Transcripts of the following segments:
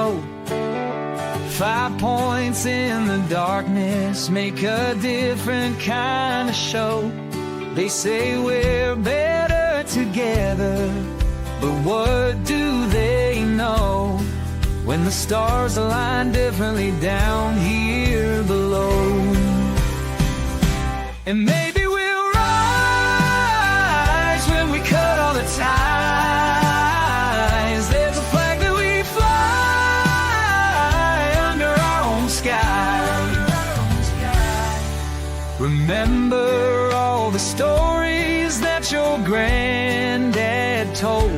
know. 5 points in the darkness make a different kind of show. They say we're better together, but what do they know when the stars align differently down here below? And maybe we'll rise when we cut all the ties. There's a flag that we fly under our own sky. Remember all the stories that your granddad told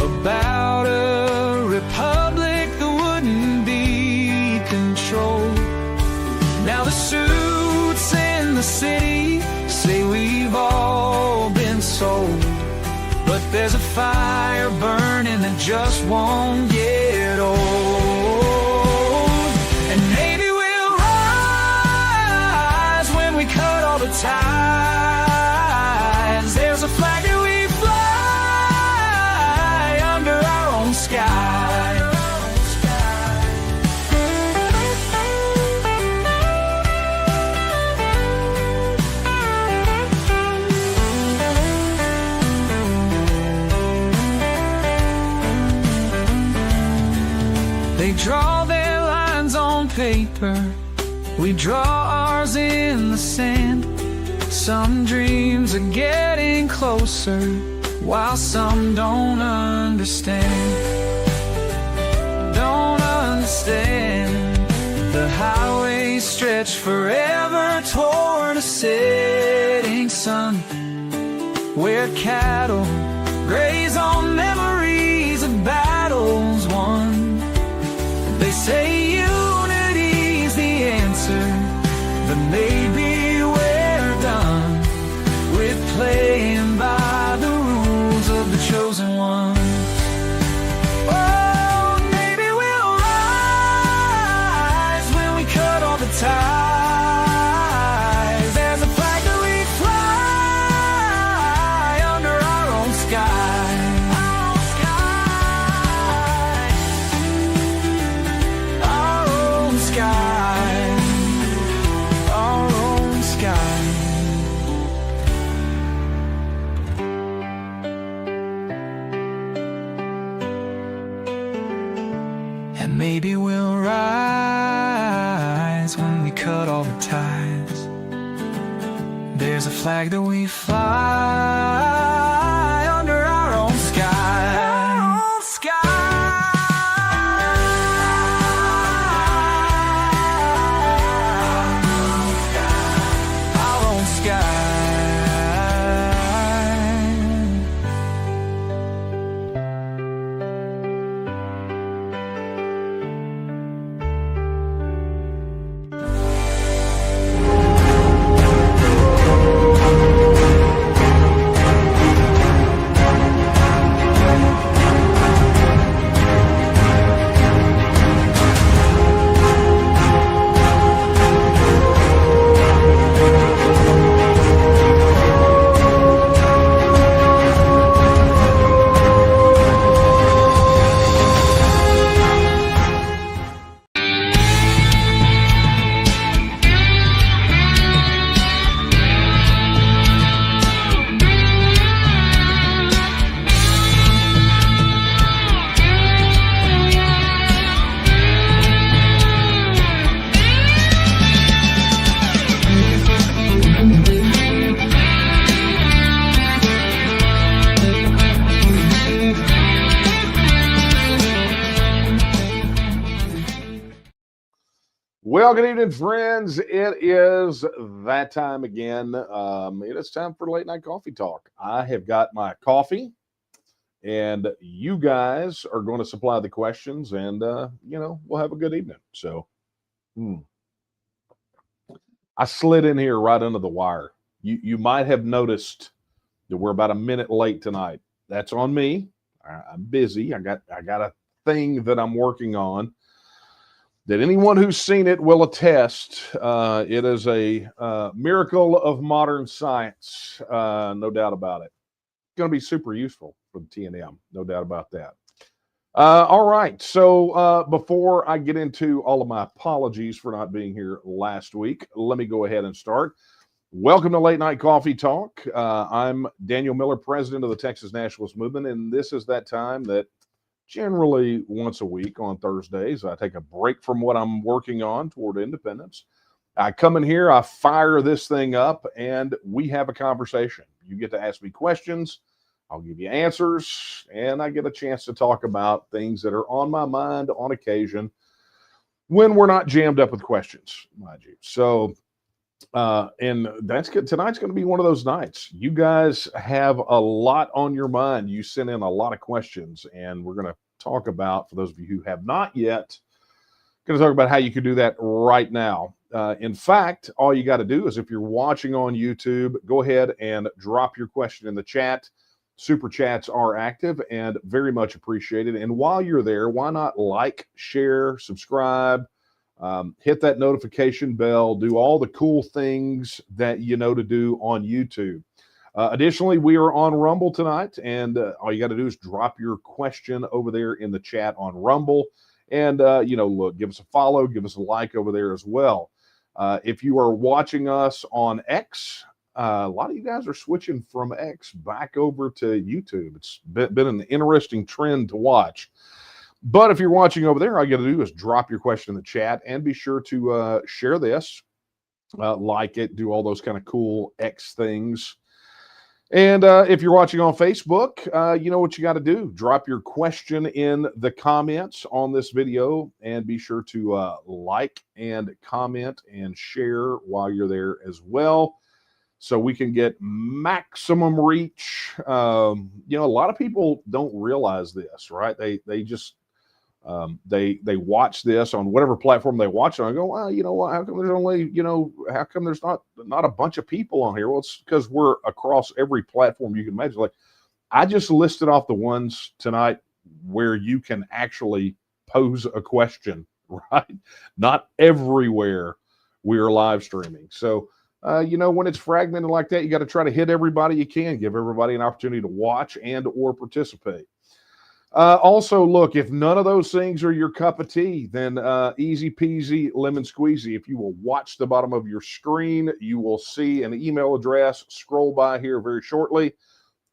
about a republic that wouldn't be controlled. Now the suits in the city say we've all been sold, but there's a fire burning that just won't get old. And maybe we'll rise when we cut all the ties. There's a flag that we fly under our own sky. They draw their lines on paper, we draw ours in the sand. Some dreams are getting closer, while some don't understand. Don't understand. The highways stretch forever toward a setting sun, where cattle graze on memories of battles won. They say unity's the answer, but maybe we're done with playing by the rules of the chosen ones. Oh, maybe we'll rise when we cut all the ties. There's a flag that we fly under our own sky. And maybe we'll rise when we cut all the ties. There's a flag that we fly under our own sky. Our own sky. Our own sky. Well, good evening, friends. It is that time again. It is time for late night coffee talk. I have got my coffee, and you guys are going to supply the questions, and we'll have a good evening. So, I slid in here right under the wire. You might have noticed that we're about a minute late tonight. That's on me. I'm busy. I got a thing that I'm working on that anyone who's seen it will attest. It is a miracle of modern science, no doubt about it. It's going to be super useful for the TNM, no doubt about that. All right. So before I get into all of my apologies for not being here last week, let me go ahead and start. Welcome to Late Night Coffee Talk. I'm Daniel Miller, president of the Texas Nationalist Movement, and this is that time that generally once a week on Thursdays, I take a break from what I'm working on toward independence. I come in here, I fire this thing up, and we have a conversation. You get to ask me questions. I'll give you answers, and I get a chance to talk about things that are on my mind on occasion when we're not jammed up with questions, mind you. So, and that's good. Tonight's going to be one of those nights. You guys have a lot on your mind. You sent in a lot of questions, and we're going to talk about, for those of you who have not yet, going to talk about how you can do that right now. In fact, all you got to do is, if you're watching on YouTube, go ahead and drop your question in the chat. Super chats are active and very much appreciated. And while you're there, why not like, share, subscribe, hit that notification bell, do all the cool things that you know to do on YouTube. Additionally, we are on Rumble tonight, and all you got to do is drop your question over there in the chat on Rumble. And, look, give us a follow, give us a like over there as well. If you are watching us on X, a lot of you guys are switching from X back over to YouTube. It's been an interesting trend to watch. But if you're watching over there, all you got to do is drop your question in the chat and be sure to share this, like it, do all those kind of cool X things. And if you're watching on Facebook, you know what you got to do. Drop your question in the comments on this video and be sure to like and comment and share while you're there as well, so we can get maximum reach. A lot of people don't realize this, right? They just they watch this on whatever platform they watch it on and go, well, you know what, how come there's only, how come there's not a bunch of people on here? Well, it's because we're across every platform you can imagine. Like, I just listed off the ones tonight where you can actually pose a question, right? Not everywhere we're live streaming. So, when it's fragmented like that, you got to try to hit everybody you can, give everybody an opportunity to watch and or participate. Also, look, if none of those things are your cup of tea, then easy peasy, lemon squeezy. If you will watch the bottom of your screen, you will see an email address scroll by here very shortly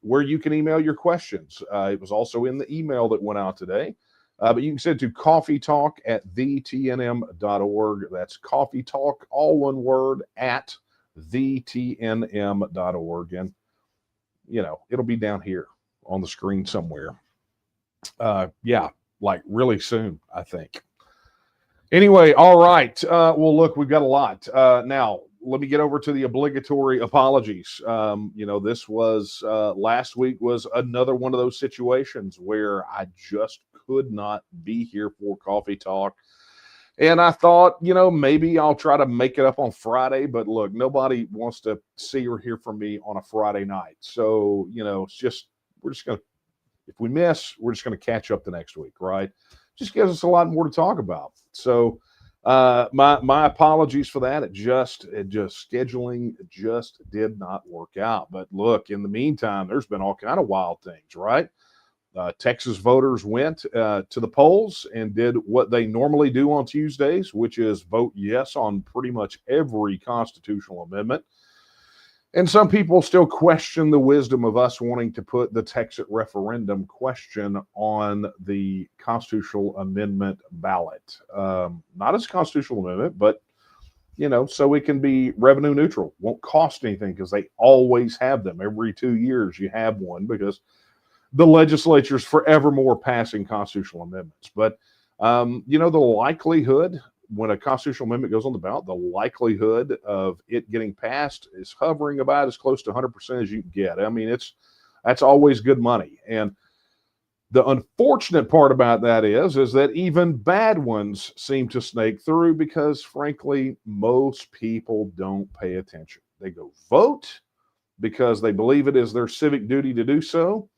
where you can email your questions. It was also in the email that went out today. But you can send it to coffeetalk@thetnm.org. That's coffeetalk, all one word, at thetnm.org. And, it'll be down here on the screen somewhere. Like really soon, I think. Anyway, all right. Well, look, we've got a lot. Now, let me get over to the obligatory apologies. This was last week was another one of those situations where I just could not be here for Coffee Talk. And I thought, maybe I'll try to make it up on Friday. But look, nobody wants to see or hear from me on a Friday night. So, it's just, we're just going to, if we miss, we're just going to catch up the next week, right? Just gives us a lot more to talk about. So my apologies for that. It just scheduling just did not work out. But look, in the meantime, there's been all kind of wild things, right? Texas voters went to the polls and did what they normally do on Tuesdays, which is vote yes on pretty much every constitutional amendment. And some people still question the wisdom of us wanting to put the TEXIT referendum question on the constitutional amendment ballot. Not as a constitutional amendment, but, so it can be revenue neutral. Won't cost anything because they always have them. Every 2 years you have one because the legislature is forevermore passing constitutional amendments. But, the likelihood when a constitutional amendment goes on the ballot, the likelihood of it getting passed is hovering about as close to 100% as you can get. I mean, that's always good money. And the unfortunate part about that is that even bad ones seem to snake through because, frankly, most people don't pay attention. They go vote because they believe it is their civic duty to do so.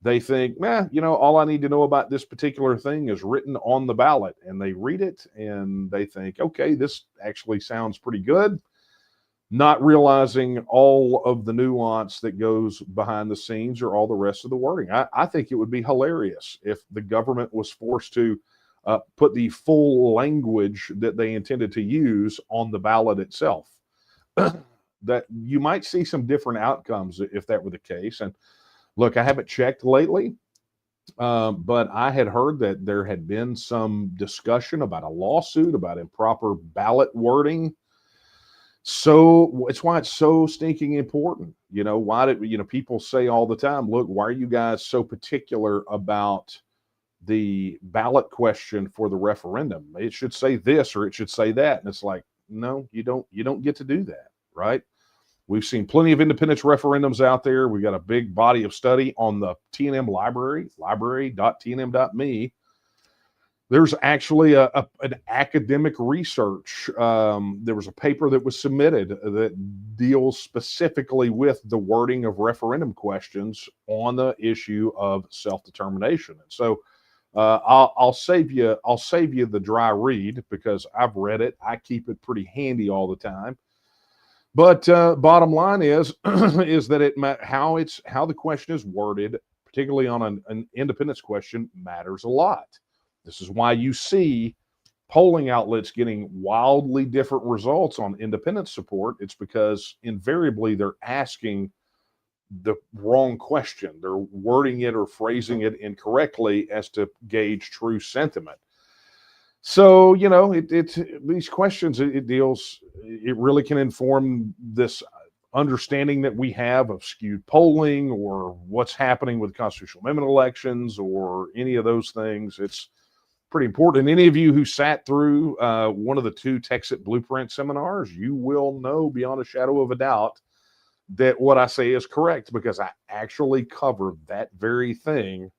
They think, all I need to know about this particular thing is written on the ballot. And they read it and they think, okay, this actually sounds pretty good. not realizing all of the nuance that goes behind the scenes or all the rest of the wording. I think it would be hilarious if the government was forced to put the full language that they intended to use on the ballot itself. That you might see some different outcomes if that were the case. And look, I haven't checked lately, but I had heard that there had been some discussion about a lawsuit about improper ballot wording. So it's why it's so stinking important. Why did people say all the time, look, why are you guys so particular about the ballot question for the referendum? It should say this or it should say that. And it's like, no, you don't get to do that, right? We've seen plenty of independence referendums out there. We've got a big body of study on the TNM library, library.tnm.me. There's actually an academic research. There was a paper that was submitted that deals specifically with the wording of referendum questions on the issue of self-determination. And so I'll save you the dry read because I've read it. I keep it pretty handy all the time. But bottom line is is that how the question is worded, particularly on an independence question, matters a lot. This is why you see polling outlets getting wildly different results on independence support. It's because invariably they're asking the wrong question. They're wording it or phrasing it incorrectly as to gauge true sentiment. So, these questions, it really can inform this understanding that we have of skewed polling or what's happening with constitutional amendment elections or any of those things. It's pretty important. And any of you who sat through one of the 2 TEXIT Blueprint seminars, you will know beyond a shadow of a doubt that what I say is correct because I actually covered that very thing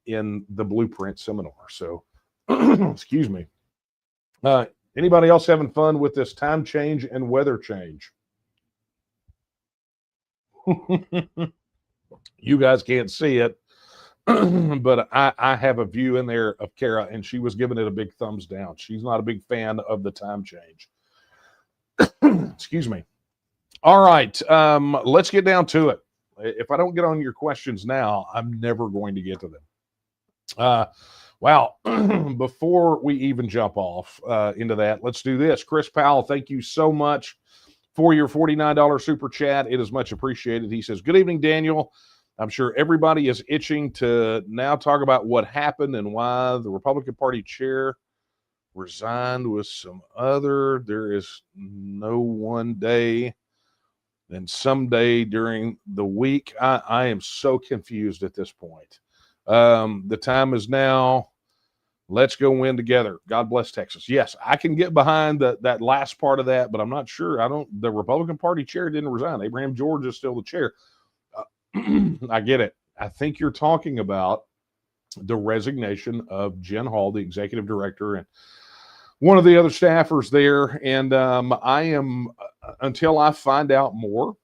in the Blueprint seminar. So, excuse me. Anybody else having fun with this time change and weather change? You guys can't see it. But I have a view in there of Kara, and she was giving it a big thumbs down. She's not a big fan of the time change. Excuse me. All right, let's get down to it. If I don't get on your questions now, I'm never going to get to them. Well, before we even jump off into that, let's do this. Chris Powell, thank you so much for your $49 super chat. It is much appreciated. He says, good evening, Daniel. I'm sure everybody is itching to now talk about what happened and why the Republican Party chair resigned with some other. There is no one day and someday during the week. I am so confused at this point. The time is now. Let's go win together. God bless Texas. Yes, I can get behind that last part of that, but I'm not sure. The Republican Party chair didn't resign. Abraham George is still the chair. I get it. I think you're talking about the resignation of Jen Hall, the executive director, and one of the other staffers there. And I am, until I find out more,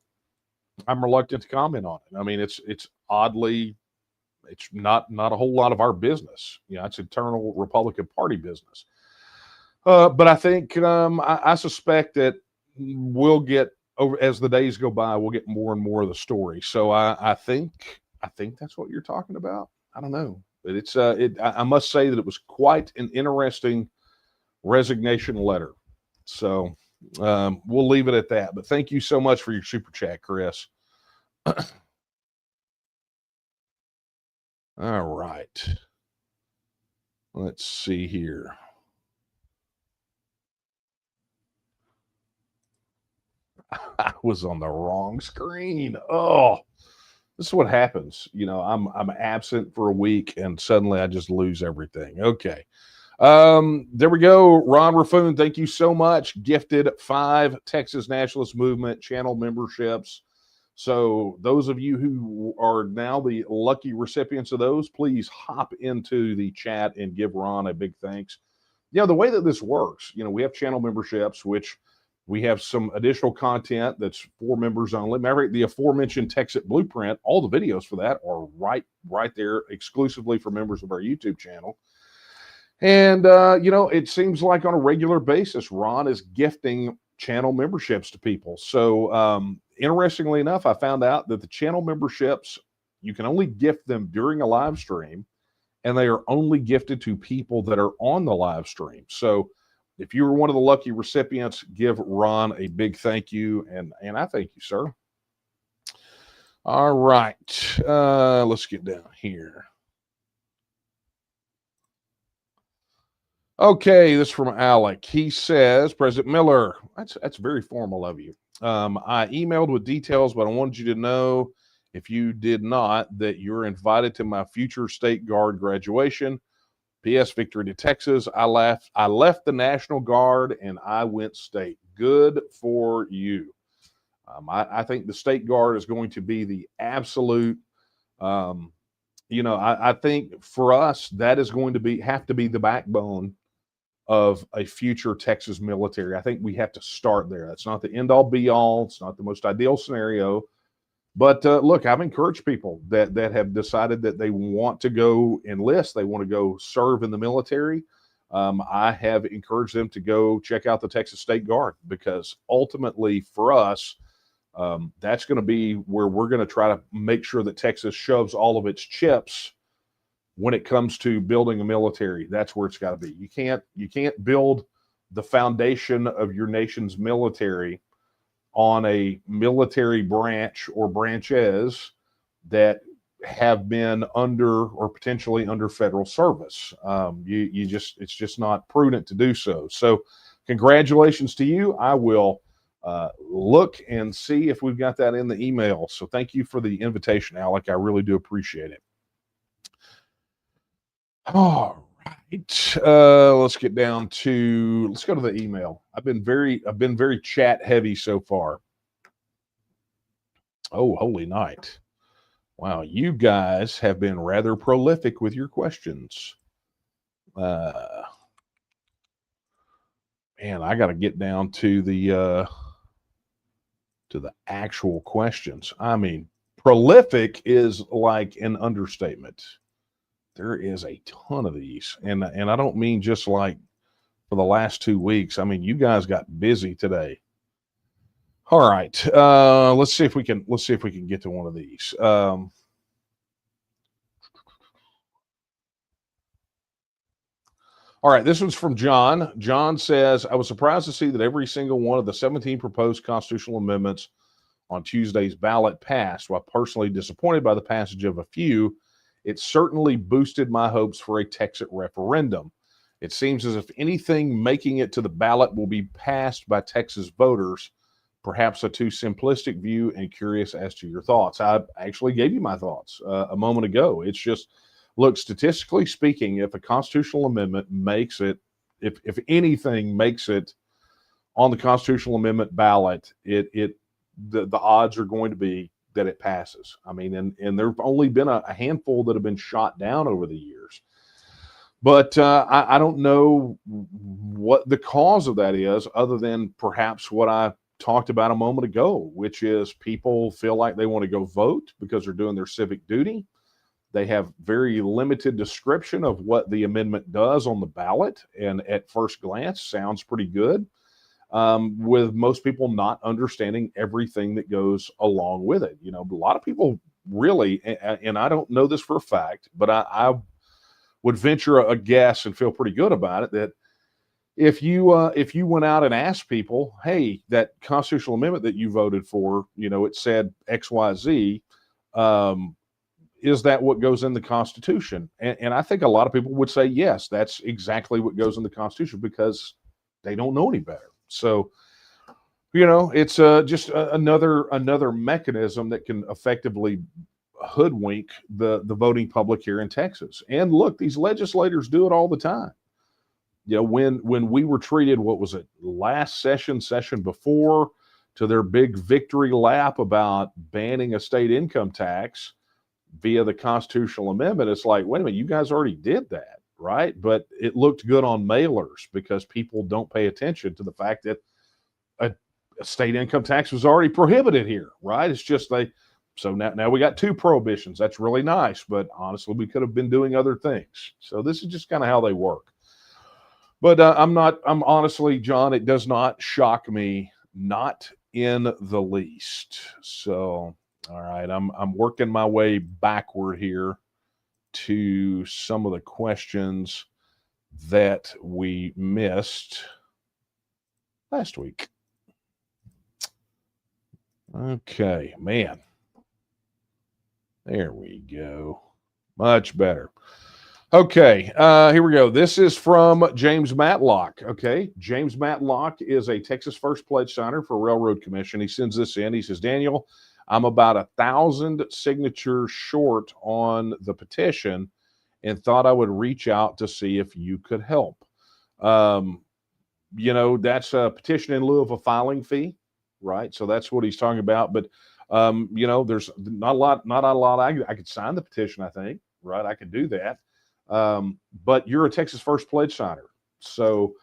I'm reluctant to comment on it. I mean, it's oddly, it's not a whole lot of our business. It's internal Republican Party business. But I think I suspect that we'll get over as the days go by. We'll get more and more of the story. So I think that's what you're talking about. I don't know, but it's I must say that it was quite an interesting resignation letter. So we'll leave it at that. But thank you so much for your super chat, Chris. All right. Let's see here. I was on the wrong screen. Oh, this is what happens. I'm absent for a week and suddenly I just lose everything. Okay. There we go. Ron Raffoon, thank you so much. Gifted 5 Texas Nationalist Movement channel memberships. So those of you who are now the lucky recipients of those, please hop into the chat and give Ron a big thanks. The way that this works, we have channel memberships, which we have some additional content that's for members only. Remember, the aforementioned TEXIT Blueprint, all the videos for that are right there exclusively for members of our YouTube channel. And, it seems like on a regular basis, Ron is gifting channel memberships to people. So interestingly enough, I found out that the channel memberships, you can only gift them during a live stream, and they are only gifted to people that are on the live stream. So if you were one of the lucky recipients, give Ron a big thank you, and I thank you, sir. All right, let's get down here. Okay, this is from Alec. He says, President Miller, that's very formal of you. I emailed with details, but I wanted you to know, if you did not, that you're invited to my future State Guard graduation. P.S. Victory to Texas. I left the National Guard and I went state. Good for you. I think the State Guard is going to be the absolute, I think for us, that is going to have to be the backbone of a future Texas military. I think we have to start there. That's not the end all be all. It's not the most ideal scenario. But look, I've encouraged people that have decided that they want to go enlist, they want to go serve in the military. I have encouraged them to go check out the Texas State Guard, because ultimately for us, that's going to be where we're going to try to make sure that Texas shoves all of its chips when it comes to building a military. That's where it's got to be. You can't build the foundation of your nation's military on a military branch or branches that have been under or potentially under federal service. It's just not prudent to do so. So congratulations to you. I will look and see if we've got that in the email. So thank you for the invitation, Alec. I really do appreciate it. All right. Let's go to the email. I've been very chat heavy so far. Oh, holy night. Wow, you guys have been rather prolific with your questions. Man, I got to get down to the actual questions. I mean, prolific is like an understatement. There is a ton of these, and I don't mean just like for the last 2 weeks. I mean, you guys got busy today. All right, let's see if we can get to one of these. All right, this one's from John. John says, I was surprised to see that every single one of the 17 proposed constitutional amendments on Tuesday's ballot passed. While personally disappointed by the passage of a few, it certainly boosted my hopes for a TEXIT referendum. It seems as if anything making it to the ballot will be passed by Texas voters. Perhaps a too simplistic view, and curious as to your thoughts. I actually gave you my thoughts a moment ago. It's just, look, statistically speaking, if a constitutional amendment makes it, if anything makes it on the constitutional amendment ballot, the odds are going to be that it passes. I mean, and there have only been a handful that have been shot down over the years. But I don't know what the cause of that is, other than perhaps what I talked about a moment ago, which is people feel like they want to go vote because they're doing their civic duty. They have very limited description of what the amendment does on the ballot, and at first glance sounds pretty good. With most people not understanding everything that goes along with it. You know, a lot of people really, and I don't know this for a fact, but I would venture a guess and feel pretty good about it, that if you went out and asked people, hey, that constitutional amendment that you voted for, you know, it said XYZ, is that what goes in the Constitution? And I think a lot of people would say, yes, that's exactly what goes in the Constitution, because they don't know any better. So, you know, it's just another mechanism that can effectively hoodwink the voting public here in Texas. And look, these legislators do it all the time. You know, when we were treated, what was it, last session before, to their big victory lap about banning a state income tax via the constitutional amendment, it's like, wait a minute, you guys already did that. Right? But it looked good on mailers because people don't pay attention to the fact that a state income tax was already prohibited here, right? It's just so now we got 2 prohibitions. That's really nice, but honestly, we could have been doing other things. So this is just kind of how they work. But I'm honestly, John, it does not shock me, not in the least. So, all right, I'm working my way backward here to some of the questions that we missed last week. Okay, man. There we go. Much better. Okay, here we go. This is from James Matlock. Okay, James Matlock is a Texas First Pledge signer for Railroad Commission. He sends this in. He says, Daniel, I'm about 1,000 signatures short on the petition and thought I would reach out to see if you could help. That's a petition in lieu of a filing fee, right? So that's what he's talking about. But, there's not a lot. I could sign the petition, I think, right? I could do that. But you're a Texas First Pledge signer. So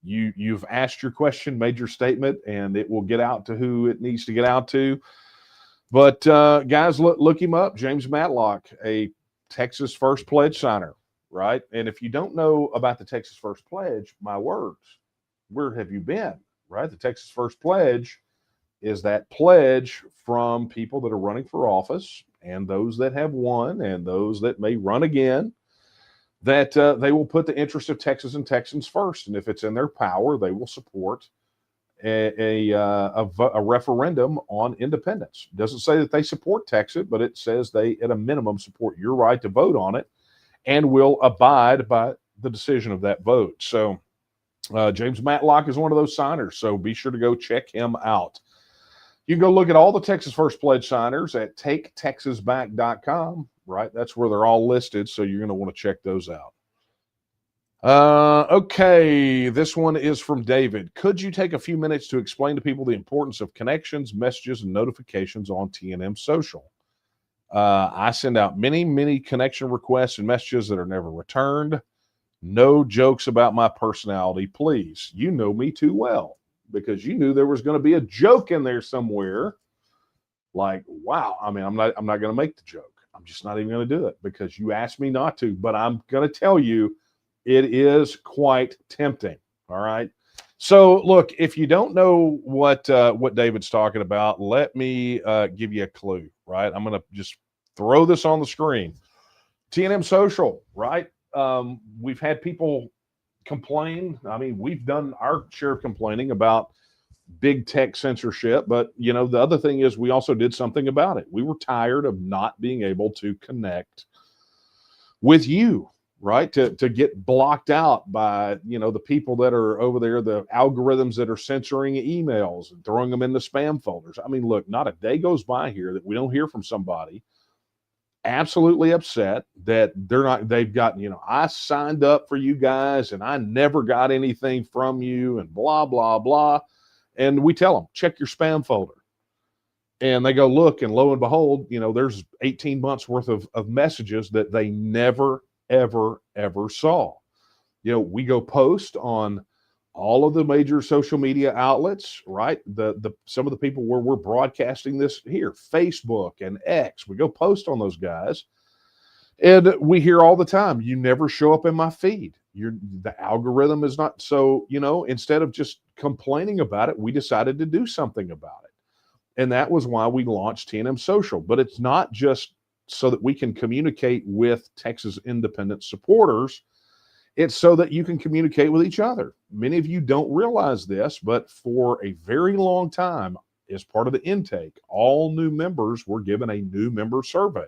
you've asked your question, made your statement, and it will get out to who it needs to get out to. But guys, look him up, James Matlock, a Texas First Pledge signer, right? And if you don't know about the Texas First Pledge, my words, where have you been, right? The Texas First Pledge is that pledge from people that are running for office and those that have won and those that may run again, that they will put the interests of Texas and Texans first. And if it's in their power, they will support a referendum on independence. It doesn't say that they support TEXIT, but it says they, at a minimum, support your right to vote on it and will abide by the decision of that vote. So James Matlock is one of those signers, so be sure to go check him out. You can go look at all the Texas First Pledge signers at taketexasback.com, right? That's where they're all listed, so you're going to want to check those out. Okay, this one is from David. Could you take a few minutes to explain to people the importance of connections, messages, and notifications on TNM Social? I send out many connection requests and messages that are never returned. No jokes about my personality, please. You know me too well, because you knew there was going to be a joke in there somewhere. Like, wow, I mean, I'm not going to make the joke. I'm just not even going to do it because you asked me not to, but I'm going to tell you it is quite tempting. All right. So look, if you don't know what David's talking about, let me give you a clue, right? I'm going to just throw this on the screen. TNM Social, right? We've had people complain. I mean, we've done our share of complaining about big tech censorship, but the other thing is we also did something about it. We were tired of not being able to connect with you, right? To get blocked out by, the people that are over there, the algorithms that are censoring emails and throwing them into spam folders. I mean, look, not a day goes by here that we don't hear from somebody absolutely upset that they've got, I signed up for you guys and I never got anything from you and blah, blah, blah. And we tell them, check your spam folder. And they go look, and lo and behold, there's 18 months worth of messages that they never, ever saw. We go post on all of the major social media outlets, right? Some of the people where we're broadcasting this here, Facebook and X, we go post on those guys. And we hear all the time, you never show up in my feed. The algorithm is not. So, instead of just complaining about it, we decided to do something about it. And that was why we launched TNM Social. But it's not just so that we can communicate with Texas independent supporters. It's so that you can communicate with each other. Many of you don't realize this, but for a very long time, as part of the intake, all new members were given a new member survey.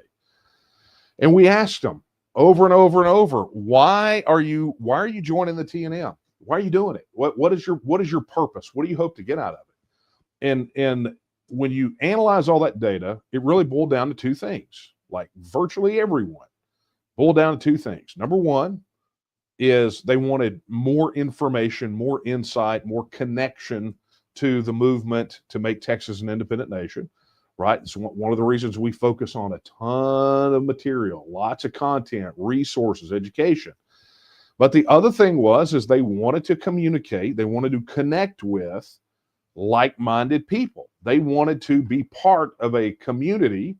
And we asked them over and over, why are you joining the TNM? Why are you doing it? What is your purpose? What do you hope to get out of it? And when you analyze all that data, it really boiled down to two things. Like virtually everyone boiled down to two things. Number one is they wanted more information, more insight, more connection to the movement to make Texas an independent nation, right? It's one of the reasons we focus on a ton of material, lots of content, resources, education. But the other thing is they wanted to communicate, they wanted to connect with like-minded people. They wanted to be part of a community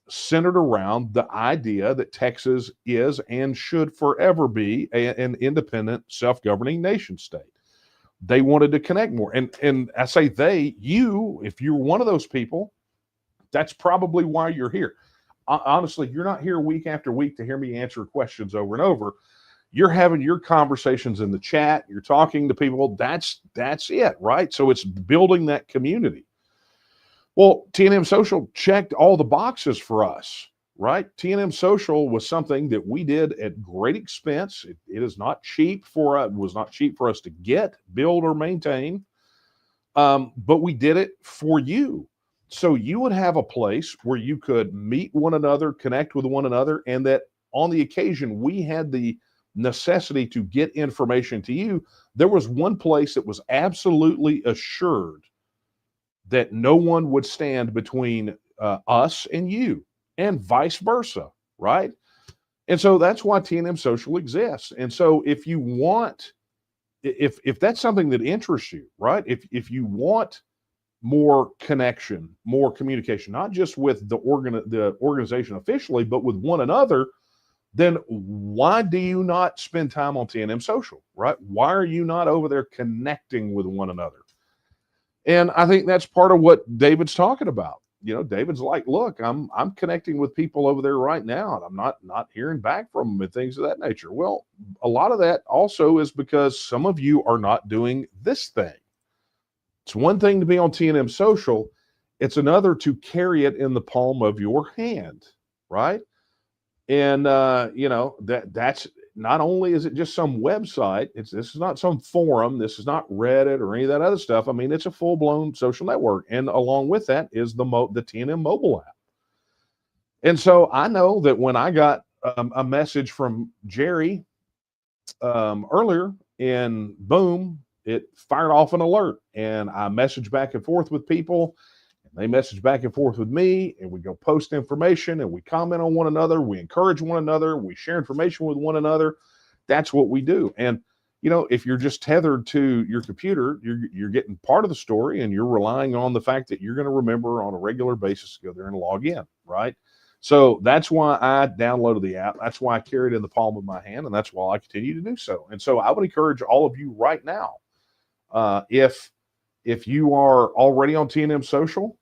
centered around the idea that Texas is and should forever be an independent, self-governing nation state. They wanted to connect more. And I say they, you, if you're one of those people, that's probably why you're here. Honestly, you're not here week after week to hear me answer questions over and over. You're having your conversations in the chat. You're talking to people. That's it, right? So it's building that community. Well, TNM Social checked all the boxes for us, right? TNM Social was something that we did at great expense. It is not cheap for us. It was not cheap for us to get, build, or maintain. But we did it for you. So you would have a place where you could meet one another, connect with one another, and that on the occasion we had the necessity to get information to you, there was one place that was absolutely assured that no one would stand between us and you, and vice versa, right? And so that's why TNM Social exists. And so if you want, if that's something that interests you, right? If you want more connection, more communication, not just with the organization officially, but with one another, then why do you not spend time on TNM Social, right? Why are you not over there connecting with one another? And I think that's part of what David's talking about. You know, David's like, look, I'm connecting with people over there right now, and I'm not hearing back from them and things of that nature. Well, a lot of that also is because some of you are not doing this thing. It's one thing to be on TNM Social. It's another to carry it in the palm of your hand, right? And you know, that's not only is it just some website. This is not some forum. This is not Reddit or any of that other stuff. I mean, it's a full-blown social network, and along with that is the TNM mobile app. And so I know that when I got a message from Jerry earlier, and boom, it fired off an alert, and I messaged back and forth with people, and they message back and forth with me, and we go post information, and we comment on one another, we encourage one another, we share information with one another. That's what we do. And you know, if you're just tethered to your computer, you're getting part of the story, and you're relying on the fact that you're going to remember on a regular basis to go there and log in, right? So that's why I downloaded the app. That's why I carry it in the palm of my hand, and that's why I continue to do so. And so I would encourage all of you right now, if you are already on TNM Social,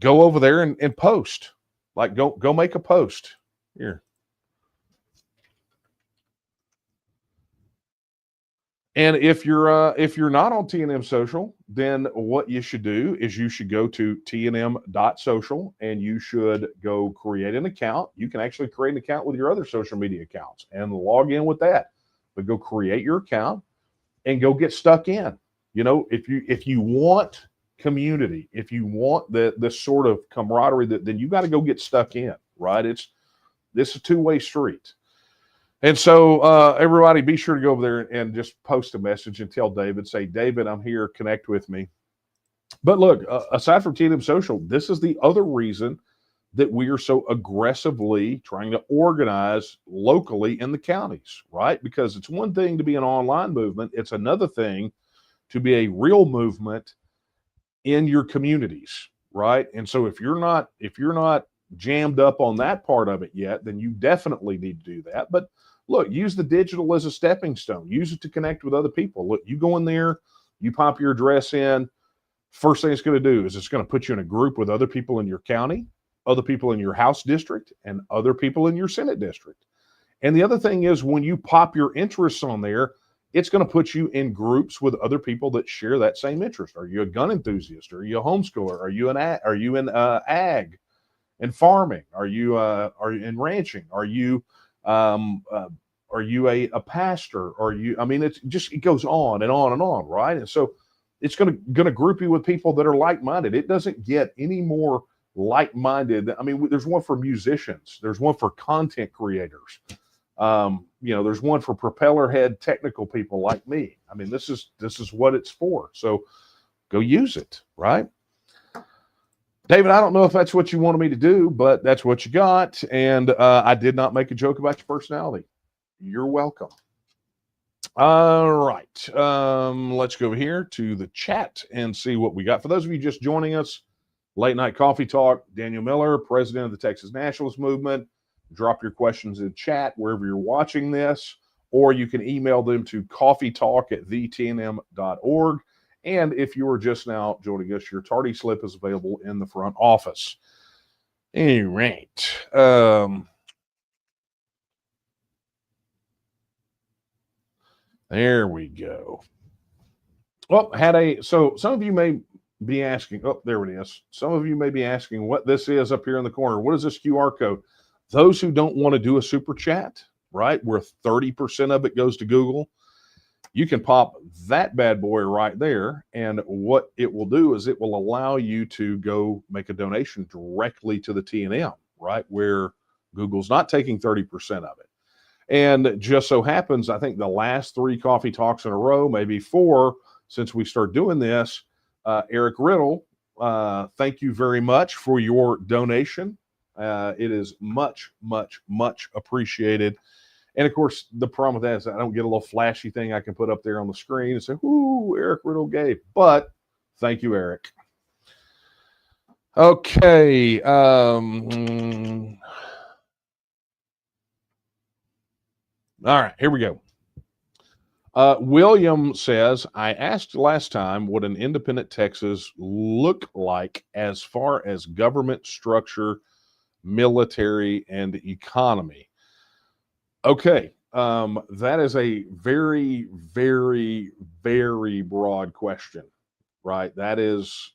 go over there and post. Like go make a post here. And if you're not on TNM Social, then what you should do is you should go to tnm.social, and you should go create an account. You can actually create an account with your other social media accounts and log in with that. But go create your account and go get stuck in. You know, if you want community, if you want the sort of camaraderie, then you got to go get stuck in, right? This is a two-way street. And so everybody be sure to go over there and just post a message and tell David, say, David, I'm here, connect with me. But look, aside from TNM Social, this is the other reason that we are so aggressively trying to organize locally in the counties, right? Because it's one thing to be an online movement. It's another thing to be a real movement in your communities, right? And so if you're not jammed up on that part of it yet, then you definitely need to do that. But look, use the digital as a stepping stone. Use it to connect with other people. Look, you go in there, you pop your address in. First thing it's going to do is it's going to put you in a group with other people in your county, other people in your House district, and other people in your Senate district. And the other thing is, when you pop your interests on there, it's going to put you in groups with other people that share that same interest. Are you a gun enthusiast? Are you a homeschooler? Are you in ag and farming? Are you in ranching? Are you a pastor? I mean, it goes on and on and on, right? And so it's going to group you with people that are like-minded. It doesn't get any more like-minded. I mean, there's one for musicians. There's one for content creators. There's one for propeller head technical people like me. I mean, this is what it's for. So go use it, right? David, I don't know if that's what you wanted me to do, but that's what you got. And I did not make a joke about your personality. You're welcome. All right. Let's go over here to the chat and see what we got. For those of you just joining us, Late Night Coffee Talk, Daniel Miller, president of the Texas Nationalist Movement. Drop your questions in chat wherever you're watching this, or you can email them to coffeetalk@thetnm.org. And if you are just now joining us, your tardy slip is available in the front office. All right. There we go. Well, so some of you may be asking, oh, there it is. Some of you may be asking what this is up here in the corner. What is this QR code? Those who don't want to do a super chat, right, where 30% of it goes to Google, you can pop that bad boy right there. And what it will do is it will allow you to go make a donation directly to the TNM, right, where Google's not taking 30% of it. And just so happens, I think the last 3 coffee talks in a row, maybe 4, since we start doing this, Eric Riddle, thank you very much for your donation. It is much, much, much appreciated. And of course, the problem with that is I don't get a little flashy thing I can put up there on the screen and say, "Ooh, Eric Riddle gave." But thank you, Eric. Okay. All right, here we go. William says, I asked last time what an independent Texas look like as far as government structure, military, and economy. Okay, that is a very, very, very broad question, right? That's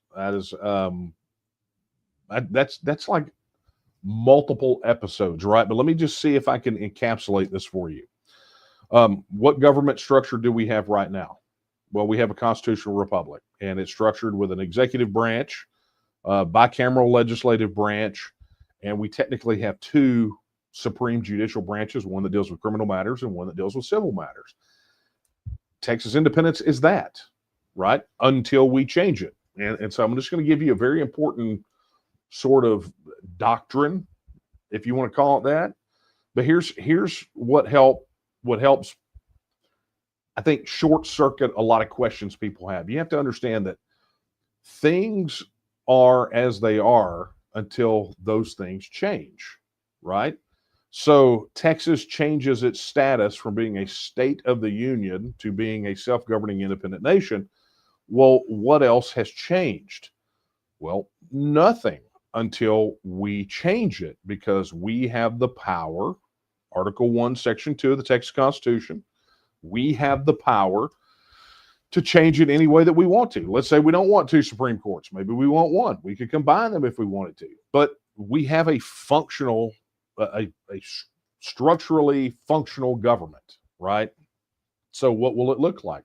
like multiple episodes, right? But let me just see if I can encapsulate this for you. What government structure do we have right now? Well, we have a constitutional republic, and it's structured with an executive branch, bicameral legislative branch, and we technically have 2 supreme judicial branches, one that deals with criminal matters and one that deals with civil matters. Texas independence is that, right? Until we change it. And so I'm just going to give you a very important sort of doctrine, if you want to call it that. But here's what helps, I think, short circuit a lot of questions people have. You have to understand that things are as they are until those things change, right? So Texas changes its status from being a state of the union to being a self-governing independent nation. Well, what else has changed? Well, nothing until we change it, because we have the power. Article 1, Section 2 of the Texas Constitution, we have the power to change it any way that we want to. Let's say we don't want 2 Supreme Courts. Maybe we want 1. We could combine them if we wanted to. But we have a functional, a structurally functional government, right? So what will it look like?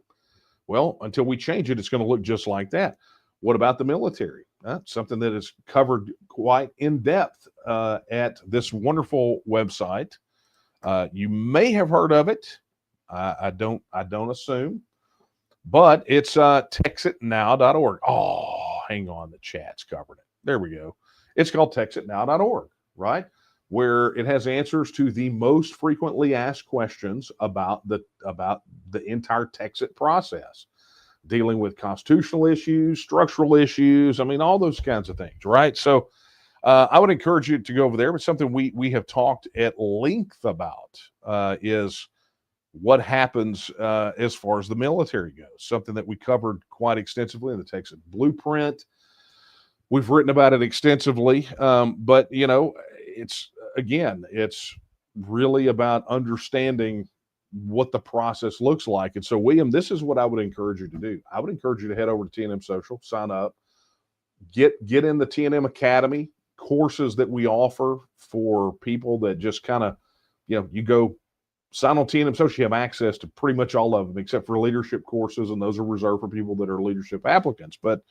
Well, until we change it, it's going to look just like that. What about the military? Something that is covered quite in depth at this wonderful website. You may have heard of it. I don't assume, but it's texitnow.org. Oh, hang on, the chat's covered it. There we go. It's called texitnow.org, right? Where it has answers to the most frequently asked questions about the entire TEXIT process, dealing with constitutional issues, structural issues. I mean, all those kinds of things, right? So I would encourage you to go over there. But something we have talked at length about is what happens as far as the military goes. Something that we covered quite extensively in the Texas Blueprint. We've written about it extensively, but it's really about understanding what the process looks like. And so, William, this is what I would encourage you to do. I would encourage you to head over to TNM Social, sign up, get in the TNM Academy courses that we offer for people that just kind of, you go sign on TNM Social, you have access to pretty much all of them except for leadership courses, and those are reserved for people that are leadership applicants. But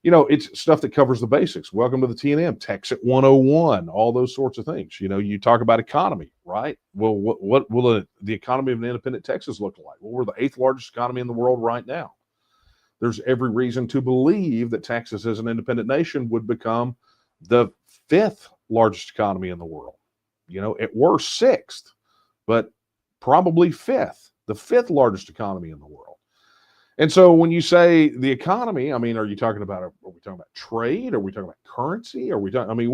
it's stuff that covers the basics. Welcome to the TNM, TEXIT 101, all those sorts of things. You talk about economy, right? Well, what will the economy of an independent Texas look like? Well, we're the 8th largest economy in the world right now. There's every reason to believe that Texas, as an independent nation, would become the 5th largest economy in the world. At worst 6th, but probably 5th, the 5th largest economy in the world. And so when you say the economy, I mean, are you talking about, are we talking about trade? Are we talking about currency? Are we talking, I mean,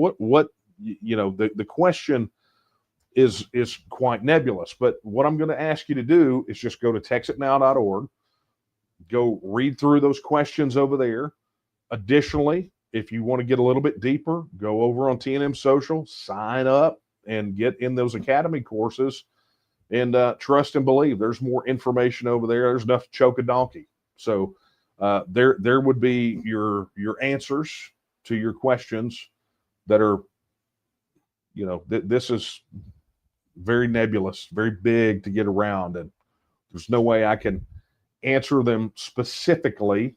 the question is quite nebulous. But what I'm going to ask you to do is just go to texitnow.org, go read through those questions over there. Additionally, if you want to get a little bit deeper, go over on TNM Social, sign up, and get in those academy courses. And trust and believe, there's more information over there. There's enough to choke a donkey. So there would be your answers to your questions that are, this is very nebulous, very big to get around, and there's no way I can answer them specifically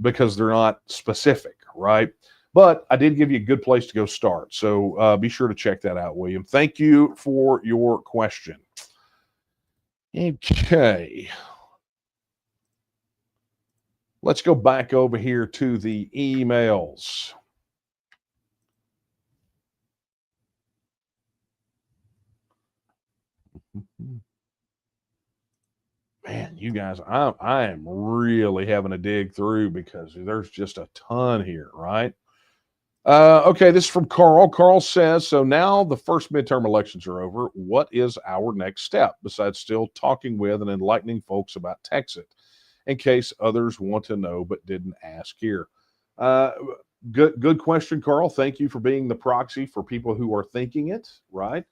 because they're not specific, right? But I did give you a good place to go start. So be sure to check that out, William. Thank you for your question. Okay. Let's go back over here to the emails. Man, you guys, I am really having to dig through because there's just a ton here, right? Okay, this is from Carl. Carl says, so now the first midterm elections are over. What is our next step besides still talking with and enlightening folks about TEXIT, in case others want to know but didn't ask here? Good question, Carl. Thank you for being the proxy for people who are thinking it, right?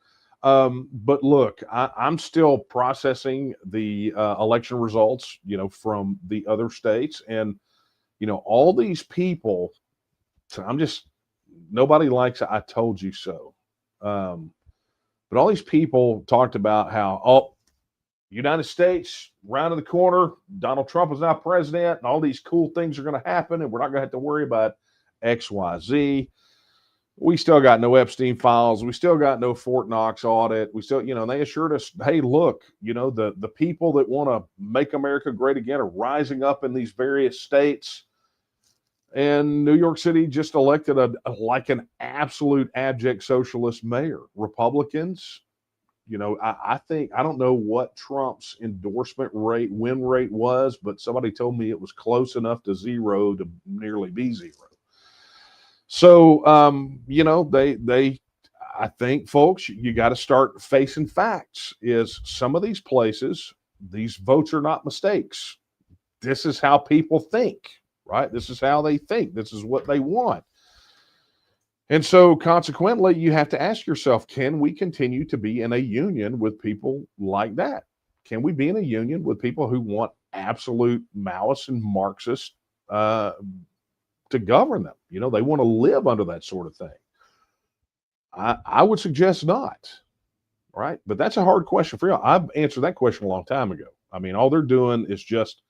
But look, I'm still processing the election results, from the other states, and all these people. So nobody likes "I told you so," but all these people talked about how United States round of the corner, Donald Trump is now president, and all these cool things are going to happen, and we're not going to have to worry about X, Y, Z. We still got no Epstein files. We still got no Fort Knox audit. We still, they assured us, hey, look, the people that want to make America great again are rising up in these various states. And New York City just elected an absolute abject socialist mayor. Republicans, I think, I don't know what Trump's endorsement win rate was, but somebody told me it was close enough to zero to nearly be zero. So, I think, folks, you got to start facing facts. Is some of these places, these votes are not mistakes. This is how people think, right? This is how they think. This is what they want. And so consequently, you have to ask yourself, can we continue to be in a union with people like that? Can we be in a union with people who want absolute malice and Marxist to govern them? They want to live under that sort of thing. I would suggest not, right? But that's a hard question for you. I've answered that question a long time ago. I mean, all they're doing is just,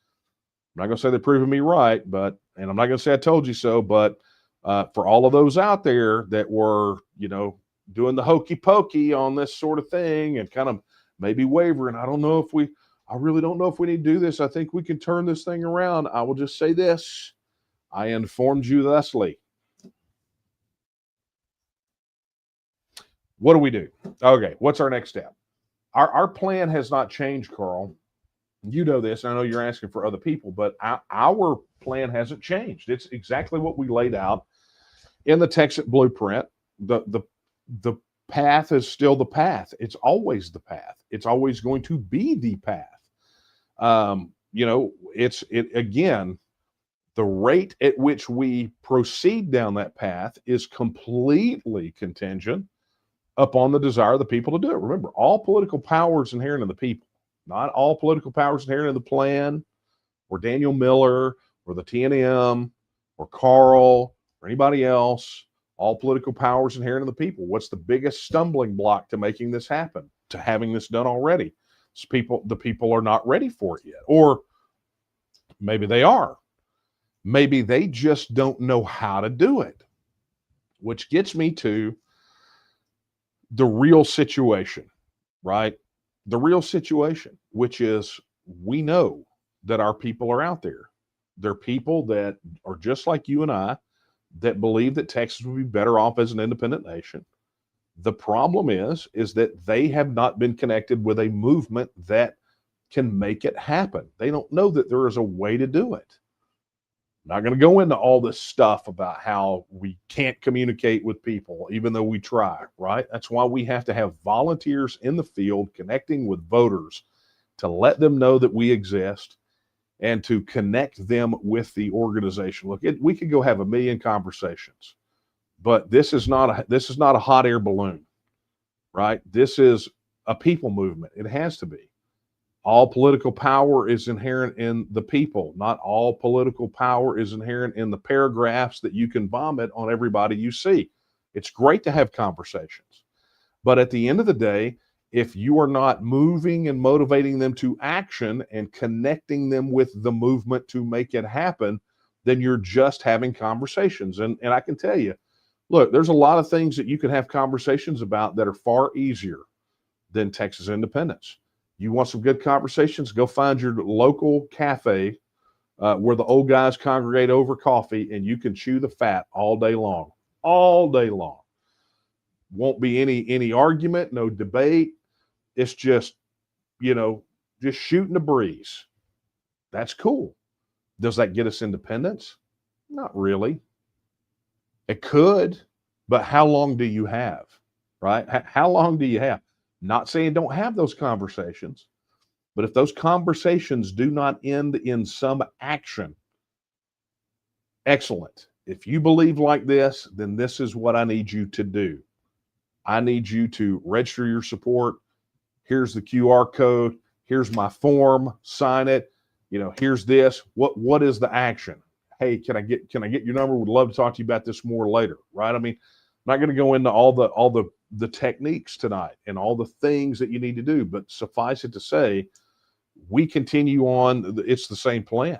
I'm not going to say they're proving me right, and I'm not going to say I told you so, but for all of those out there that were, doing the hokey pokey on this sort of thing and kind of maybe wavering, I really don't know if we need to do this. I think we can turn this thing around. I will just say this. I informed you thusly. What do we do? Okay, what's our next step? Our plan has not changed, Carl. You know this. I know you're asking for other people, but our plan hasn't changed. It's exactly what we laid out in the TEXIT blueprint. The path is still the path. It's always the path. It's always going to be the path. Again, the rate at which we proceed down that path is completely contingent upon the desire of the people to do it. Remember, all political power is inherent in the people. Not all political power is inherent in the plan, or Daniel Miller, or the TNM, or Carl, or anybody else. All political power is inherent in the people. What's the biggest stumbling block to making this happen, to having this done already? The people are not ready for it yet. Or maybe they are. Maybe they just don't know how to do it. Which gets me to the real situation, right? The real situation, which is, we know that our people are out there. They're people that are just like you and I, that believe that Texas would be better off as an independent nation. The problem is that they have not been connected with a movement that can make it happen. They don't know that there is a way to do it. I'm not going to go into all this stuff about how we can't communicate with people, even though we try, right? That's why we have to have volunteers in the field connecting with voters to let them know that we exist and to connect them with the organization. Look, we could go have a million conversations, but this is not a hot air balloon, right? This is a people movement. It has to be. All political power is inherent in the people. Not all political power is inherent in the paragraphs that you can vomit on everybody you see. It's great to have conversations. But at the end of the day, if you are not moving and motivating them to action and connecting them with the movement to make it happen, then you're just having conversations. And I can tell you, look, there's a lot of things that you can have conversations about that are far easier than Texas independence. You want some good conversations? Go find your local cafe where the old guys congregate over coffee, and you can chew the fat all day long. All day long. Won't be any argument, no debate. It's just, just shooting the breeze. That's cool. Does that get us independence? Not really. It could, but how long do you have, right? How long do you have? Not saying don't have those conversations, but if those conversations do not end in some action, excellent. If you believe like this, then this is what I need you to do. I need you to register your support. Here's the QR code. Here's my form. Sign it. Here's this. What is the action? Hey, can I get your number? Would love to talk to you about this more later, right? I mean, I'm not going to go into all the techniques tonight and all the things that you need to do, but suffice it to say, we continue on. It's the same plan.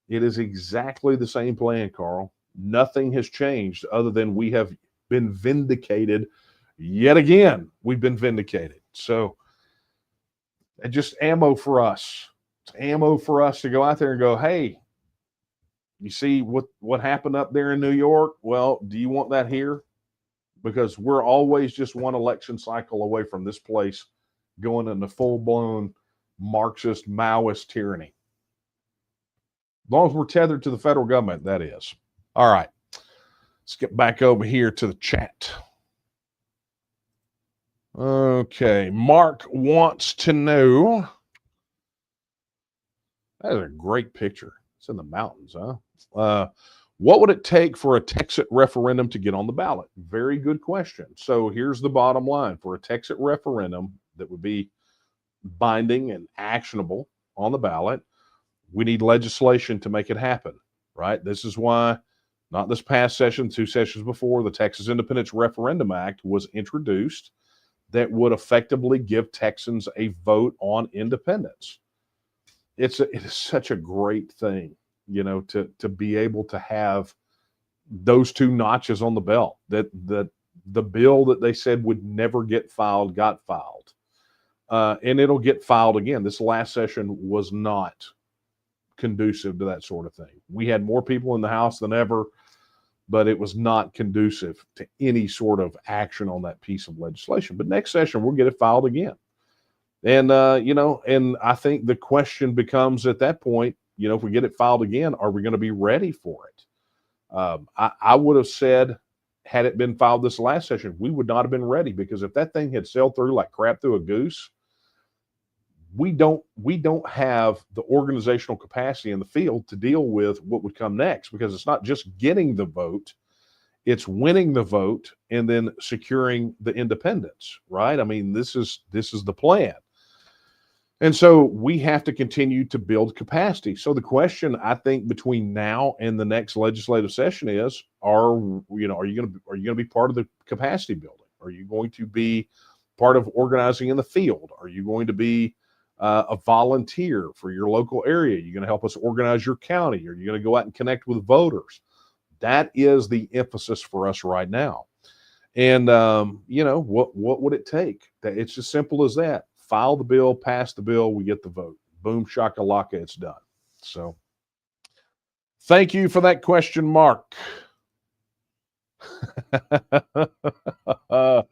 It is exactly the same plan, Carl. Nothing has changed other than we have been vindicated yet again. We've been vindicated. So it's just ammo for us. It's ammo for us to go out there and go, hey, you see what happened up there in New York? Well, do you want that here? Because we're always just one election cycle away from this place going into full-blown Marxist, Maoist tyranny. As long as we're tethered to the federal government, that is. All right. Let's get back over here to the chat. Okay. Mark wants to know. That is a great picture. It's in the mountains, huh? What would it take for a TEXIT referendum to get on the ballot? Very good question. So here's the bottom line. For a TEXIT referendum that would be binding and actionable on the ballot, we need legislation to make it happen, right? This is why, not this past session, 2 sessions before, the Texas Independence Referendum Act was introduced that would effectively give Texans a vote on independence. It is such a great thing, to be able to have those 2 notches on the belt, that the bill that they said would never get filed got filed. And it'll get filed again. This last session was not conducive to that sort of thing. We had more people in the House than ever, but it was not conducive to any sort of action on that piece of legislation. But next session, we'll get it filed again. And, and I think the question becomes at that point, if we get it filed again, are we going to be ready for it? I would have said, had it been filed this last session, we would not have been ready, because if that thing had sailed through like crap through a goose, we don't have the organizational capacity in the field to deal with what would come next, because it's not just getting the vote, it's winning the vote and then securing the independence, right? I mean, this is the plan. And so we have to continue to build capacity. So the question, I think, between now and the next legislative session is, are you going to be part of the capacity building? Are you going to be part of organizing in the field? Are you going to be a volunteer for your local area? Are you going to help us organize your county? Are you going to go out and connect with voters? That is the emphasis for us right now. And, what would it take? It's as simple as that. File the bill, pass the bill, we get the vote. Boom, shakalaka, it's done. So thank you for that question, Mark. I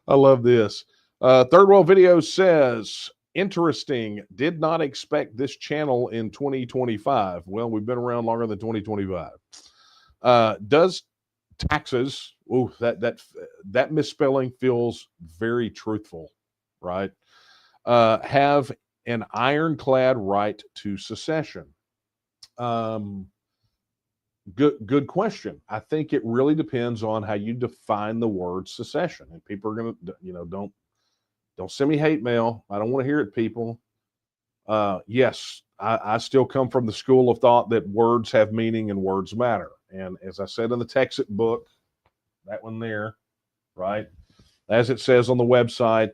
love this. Third World Video says, Interesting. Did not expect this channel in 2025. Well, we've been around longer than 2025. Does taxes, that misspelling feels very truthful, right? Have an ironclad right to secession? Good question. I think it really depends on how you define the word secession. And people are going to, don't send me hate mail. I don't want to hear it, people. Yes, I still come from the school of thought that words have meaning and words matter. And as I said in the TEXIT book, that one there, right? As it says on the website,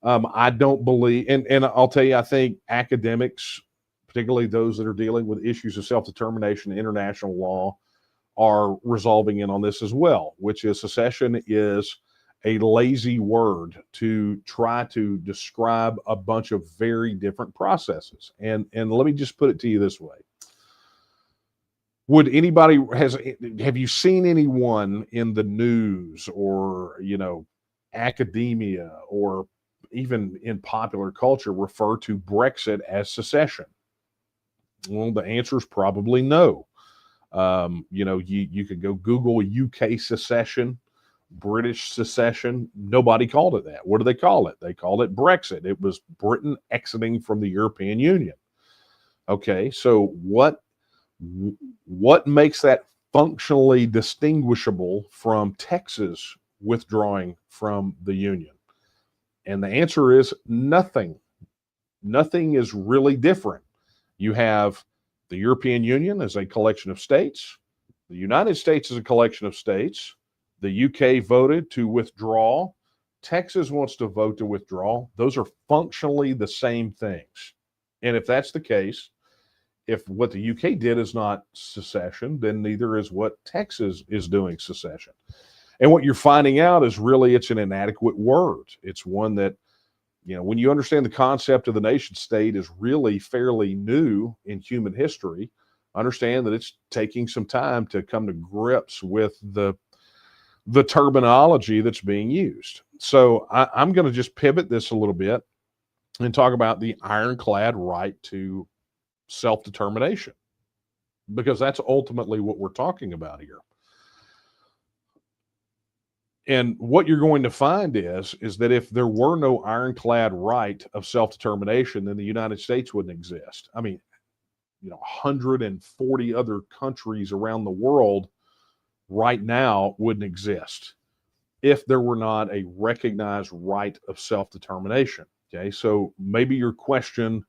I don't believe, and I'll tell you, I think academics, particularly those that are dealing with issues of self-determination and international law, are resolving in on this as well, which is secession is a lazy word to try to describe a bunch of very different processes. And let me just put it to you this way. Would anybody, have you seen anyone in the news or, academia or even in popular culture refer to Brexit as secession? Well, the answer is probably no. You could go Google UK secession, British secession. Nobody called it that. What do they call it? They called it Brexit. It was Britain exiting from the European Union. Okay, so what makes that functionally distinguishable from Texas withdrawing from the Union? And the answer is nothing. Nothing is really different. You have the European Union as a collection of states. The United States is a collection of states. The UK voted to withdraw. Texas wants to vote to withdraw. Those are functionally the same things. And if that's the case, if what the UK did is not secession, then neither is what Texas is doing secession. And what you're finding out is really it's an inadequate word. It's one that, when you understand the concept of the nation state is really fairly new in human history, understand that it's taking some time to come to grips with the terminology that's being used. So I'm going to just pivot this a little bit and talk about the ironclad right to self-determination, because that's ultimately what we're talking about here. And what you're going to find is that if there were no ironclad right of self-determination, then the United States wouldn't exist. I mean, 140 other countries around the world right now wouldn't exist if there were not a recognized right of self-determination. Okay, so maybe your question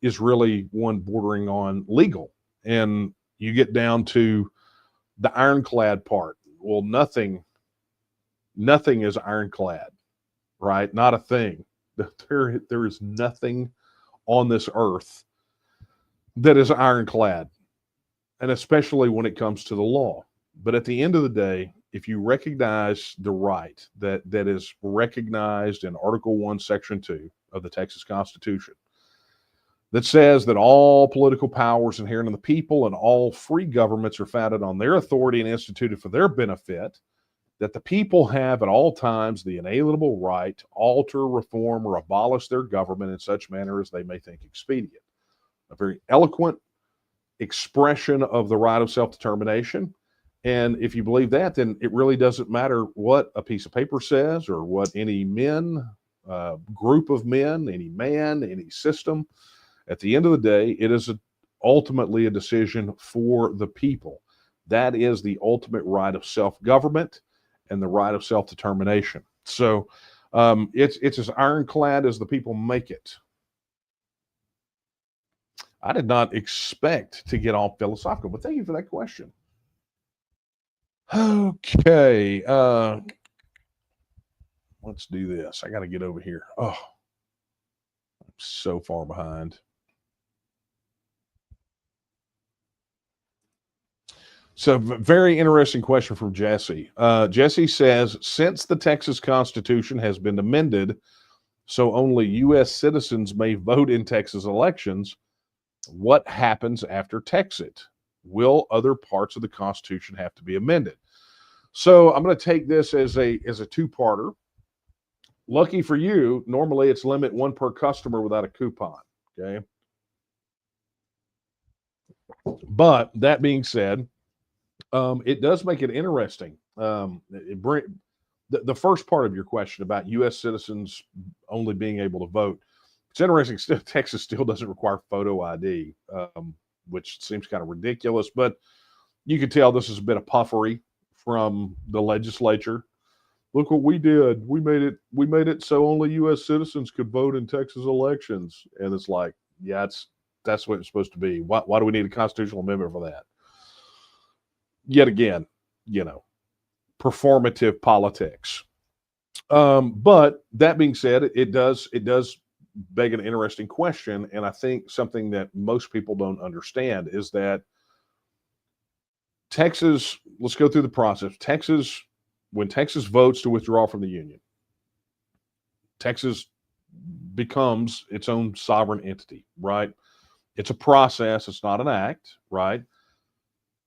is really one bordering on legal, and you get down to the ironclad part. Well, nothing is ironclad, right? Not a thing. There is nothing on this earth that is ironclad, and especially when it comes to the law. But at the end of the day, if you recognize the right that is recognized in Article 1, Section 2 of the Texas Constitution, that says that all political powers inherent in the people and all free governments are founded on their authority and instituted for their benefit, that the people have at all times the inalienable right to alter, reform, or abolish their government in such manner as they may think expedient. A very eloquent expression of the right of self-determination. And if you believe that, then it really doesn't matter what a piece of paper says or what any group of men, any man, any system. At the end of the day, it is ultimately a decision for the people. That is the ultimate right of self-government and the right of self-determination. So it's as ironclad as the people make it. I did not expect to get all philosophical, but thank you for that question. Okay, let's do this. I got to get over here. Oh, I'm so far behind. So, very interesting question from Jesse. Jesse says, since the Texas Constitution has been amended so only U.S. citizens may vote in Texas elections, what happens after TEXIT? Will other parts of the Constitution have to be amended? So I'm going to take this as a two-parter. lucky for you, normally it's limit one per customer without a coupon. Okay. But that being said, it does make it interesting. The first part of your question about U.S. citizens only being able to vote. It's interesting. Still, Texas still doesn't require photo ID, which seems kind of ridiculous. But you can tell this is a bit of puffery from the legislature. Look what we did. We made it. We made it so only U.S. citizens could vote in Texas elections. And it's like, yeah, that's what it's supposed to be. Why do we need a constitutional amendment for that? Yet again, performative politics. But that being said, it does beg an interesting question, and I think something that most people don't understand is that Texas. Let's go through the process. When Texas votes to withdraw from the Union, Texas becomes its own sovereign entity, right? It's a process. It's not an act, right?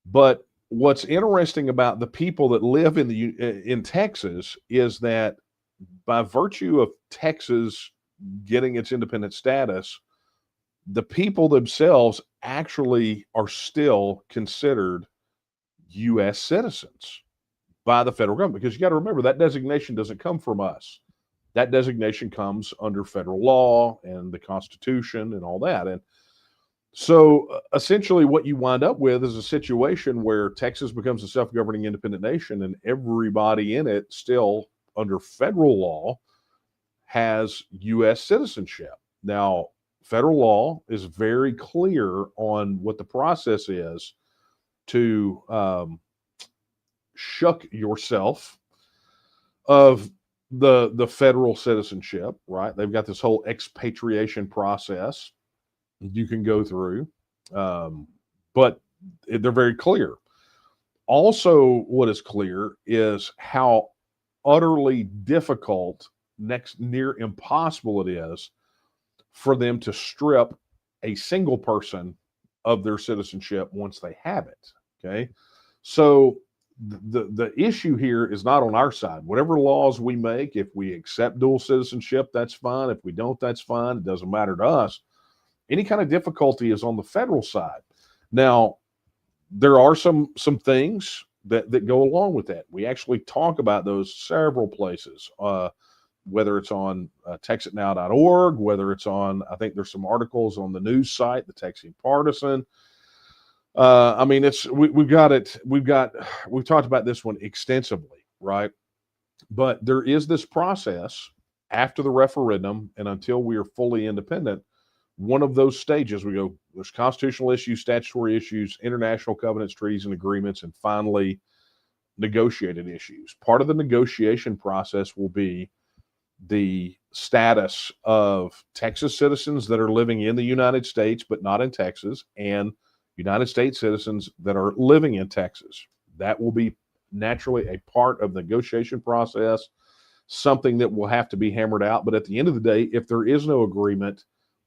But what's interesting about the people that live in Texas is that by virtue of Texas getting its independent status, the people themselves actually are still considered U.S. citizens by the federal government. Because you got to remember, that designation doesn't come from us. That designation comes under federal law and the Constitution and all that. And so essentially what you wind up with is a situation where Texas becomes a self-governing independent nation, and everybody in it still under federal law has U.S. citizenship. Now, federal law is very clear on what the process is to shuck yourself of the federal citizenship, right? They've got this whole expatriation process you can go through, but they're very clear. Also, what is clear is how utterly difficult, near impossible it is for them to strip a single person of their citizenship once they have it. Okay, so the issue here is not on our side. Whatever laws we make, if we accept dual citizenship, that's fine. If we don't, that's fine. It doesn't matter to us. Any kind of difficulty is on the federal side. Now, there are some things that go along with that. We actually talk about those several places, whether it's on texitnow.org, whether it's on, I think there's some articles on the news site, the Texan Partisan. I mean, we've talked about this one extensively, right? But there is this process after the referendum and until we are fully independent. One of those stages, we go, there's constitutional issues, statutory issues, international covenants, treaties, and agreements, and finally negotiated issues. Part of the negotiation process will be the status of Texas citizens that are living in the United States but not in Texas, and United States citizens that are living in Texas. That will be naturally a part of the negotiation process, something that will have to be hammered out. But at the end of the day, if there is no agreement,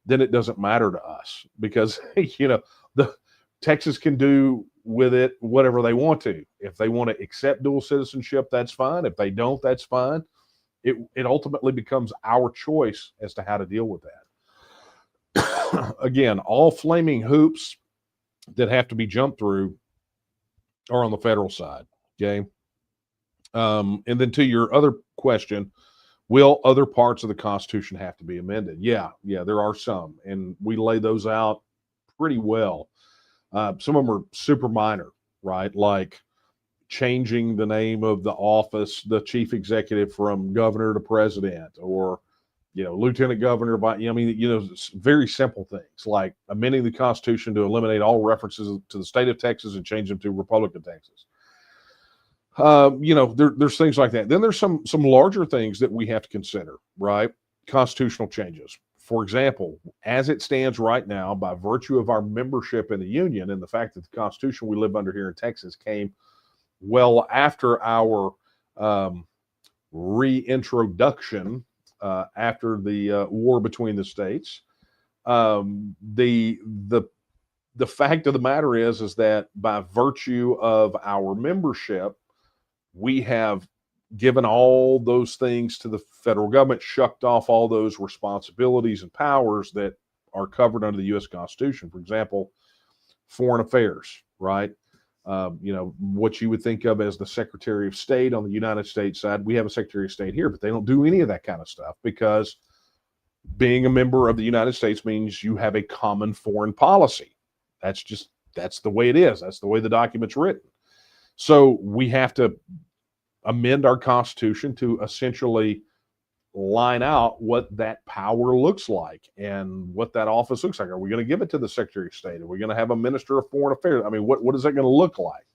then it doesn't matter to us because, the Texas can do with it whatever they want to. If they want to accept dual citizenship, that's fine. If they don't, that's fine. It ultimately becomes our choice as to how to deal with that. Again, all flaming hoops that have to be jumped through are on the federal side. Okay. And then to your other question, will other parts of the Constitution have to be amended? Yeah, there are some, and we lay those out pretty well. Some of them are super minor, right? Like changing the name of the office, the chief executive, from governor to president, or lieutenant governor. Very simple things like amending the Constitution to eliminate all references to the state of Texas and change them to Republic of Texas. There's things like that. Then there's some larger things that we have to consider, right? Constitutional changes. For example, as it stands right now, by virtue of our membership in the Union and the fact that the Constitution we live under here in Texas came well after our reintroduction after the war between the states, the fact of the matter is that by virtue of our membership, we have given all those things to the federal government, shucked off all those responsibilities and powers that are covered under the U.S. Constitution. For example, foreign affairs, right? What you would think of as the Secretary of State on the United States side. We have a Secretary of State here, but they don't do any of that kind of stuff, because being a member of the United States means you have a common foreign policy. That's the way it is. That's the way the document's written. So we have to amend our Constitution to essentially line out what that power looks like and what that office looks like. Are we going to give it to the Secretary of State? Are we going to have a Minister of Foreign Affairs? I mean, what is that going to look like?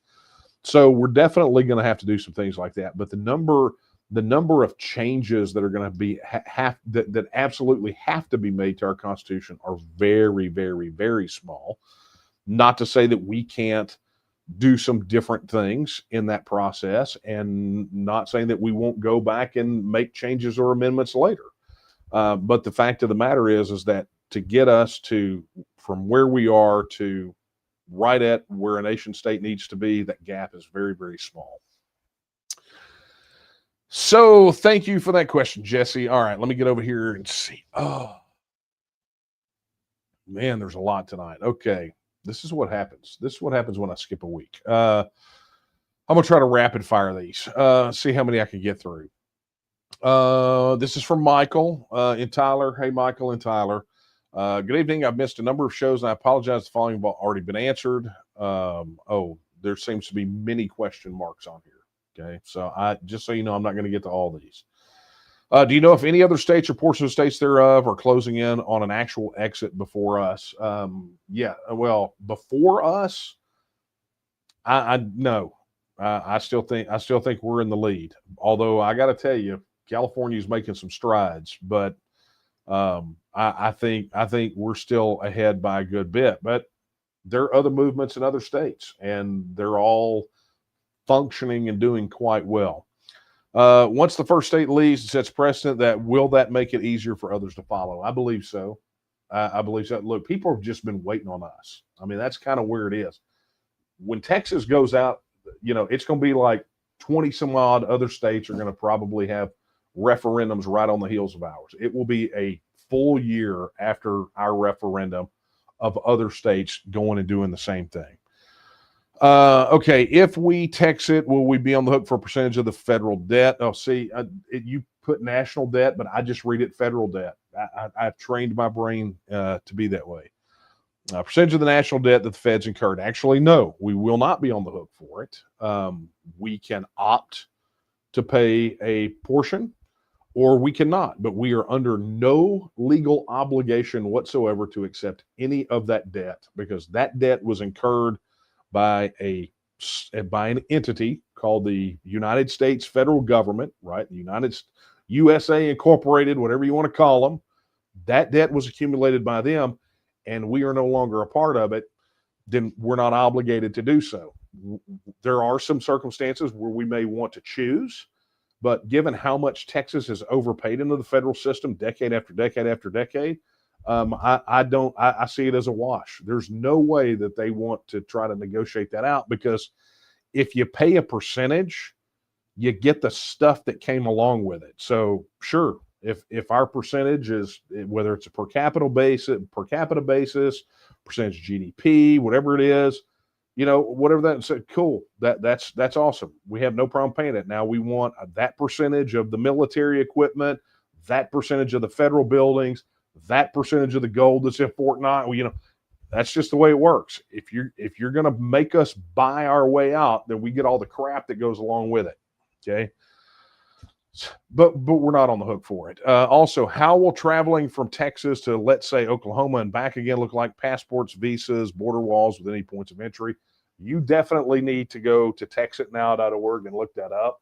So we're definitely going to have to do some things like that. But the number of changes that are going to be that absolutely have to be made to our Constitution are very, very, very small. Not to say that we can't do some different things in that process, and not saying that we won't go back and make changes or amendments later. But the fact of the matter is that to get us from where we are to right at where a nation state needs to be, that gap is very, very small. So thank you for that question, Jesse. All right, let me get over here and see. Oh, man, there's a lot tonight. Okay. This is what happens. This is what happens when I skip a week. I'm going to try to rapid fire these, see how many I can get through. This is from Michael in Tyler. Hey, Michael in Tyler. Good evening. I've missed a number of shows, and I apologize. The following have already been answered. There seems to be many question marks on here. Okay, so just so you know, I'm not going to get to all these. Do you know if any other states or portions of states thereof are closing in on an actual exit before us? Yeah, well, before us, I no. I still think we're in the lead. Although I got to tell you, California is making some strides, but I think we're still ahead by a good bit. But there are other movements in other states, and they're all functioning and doing quite well. Once the first state leaves and sets precedent, will that make it easier for others to follow? I believe so. I believe so. Look, people have just been waiting on us. I mean, that's kind of where it is. When Texas goes out, it's going to be like 20 some odd other states are going to probably have referendums right on the heels of ours. It will be a full year after our referendum of other states going and doing the same thing. Okay, if we TEXIT, will we be on the hook for a percentage of the federal debt? Oh, see, you put national debt, but I just read it federal debt. I've trained my brain to be that way. Percentage of the national debt that the Fed's incurred. Actually, no, we will not be on the hook for it. We can opt to pay a portion, or we cannot, but we are under no legal obligation whatsoever to accept any of that debt, because that debt was incurred by an entity called the United States federal government, right? The USA Incorporated, whatever you want to call them. That debt was accumulated by them, and we are no longer a part of it. Then we're not obligated to do so. There are some circumstances where we may want to choose, but given how much Texas has overpaid into the federal system decade after decade after decade, I see it as a wash. There's no way that they want to try to negotiate that out, because if you pay a percentage, you get the stuff that came along with it. So sure, if our percentage is, whether it's a per capita basis, percentage GDP, whatever it is, whatever that's cool. That's awesome. We have no problem paying it. Now we want that percentage of the military equipment, that percentage of the federal buildings, that percentage of the gold that's in Fort Knox. That's just the way it works. If you're going to make us buy our way out, then we get all the crap that goes along with it. Okay. But we're not on the hook for it. Also, how will traveling from Texas to, let's say, Oklahoma and back again look like? Passports, visas, border walls with any points of entry. You definitely need to go to texitnow.org and look that up.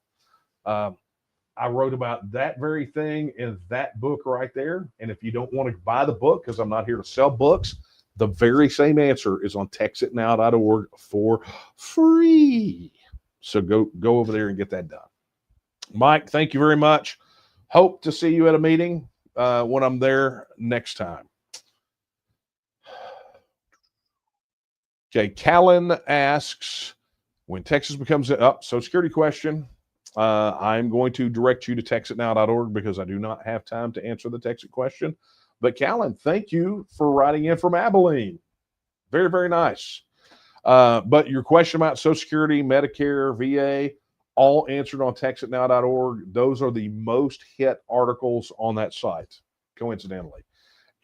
I wrote about that very thing in that book right there. And if you don't want to buy the book, because I'm not here to sell books, the very same answer is on texitnow.org for free. So go over there and get that done. Mike, thank you very much. Hope to see you at a meeting when I'm there next time. Okay, Callan asks, when Texas becomes Social Security question, I'm going to direct you to texitnow.org because I do not have time to answer the Texit question. But Callan, thank you for writing in from Abilene. Very, very nice. But your question about Social Security, Medicare, VA, all answered on texitnow.org. Those are the most hit articles on that site, coincidentally.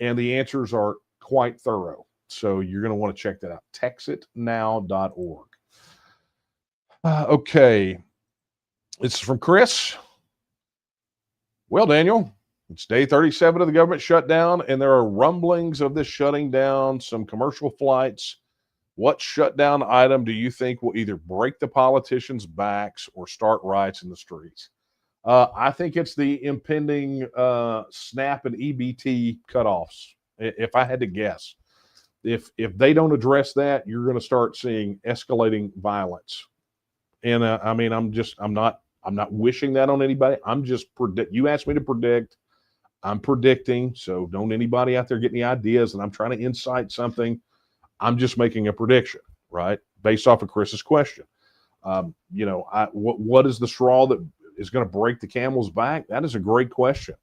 And the answers are quite thorough. So you're going to want to check that out. Texitnow.org. Okay. It's from Chris. Well, Daniel, it's day 37 of the government shutdown, and there are rumblings of this shutting down some commercial flights. What shutdown item do you think will either break the politicians' backs or start riots in the streets? I think it's the impending SNAP and EBT cutoffs. If I had to guess, if they don't address that, you're going to start seeing escalating violence. And I mean, I'm not wishing that on anybody. I'm just you asked me to predict. I'm predicting. So don't anybody out there get any ideas and I'm trying to incite something. I'm just making a prediction, right? Based off of Chris's question. What is the straw that is going to break the camel's back? That is a great question.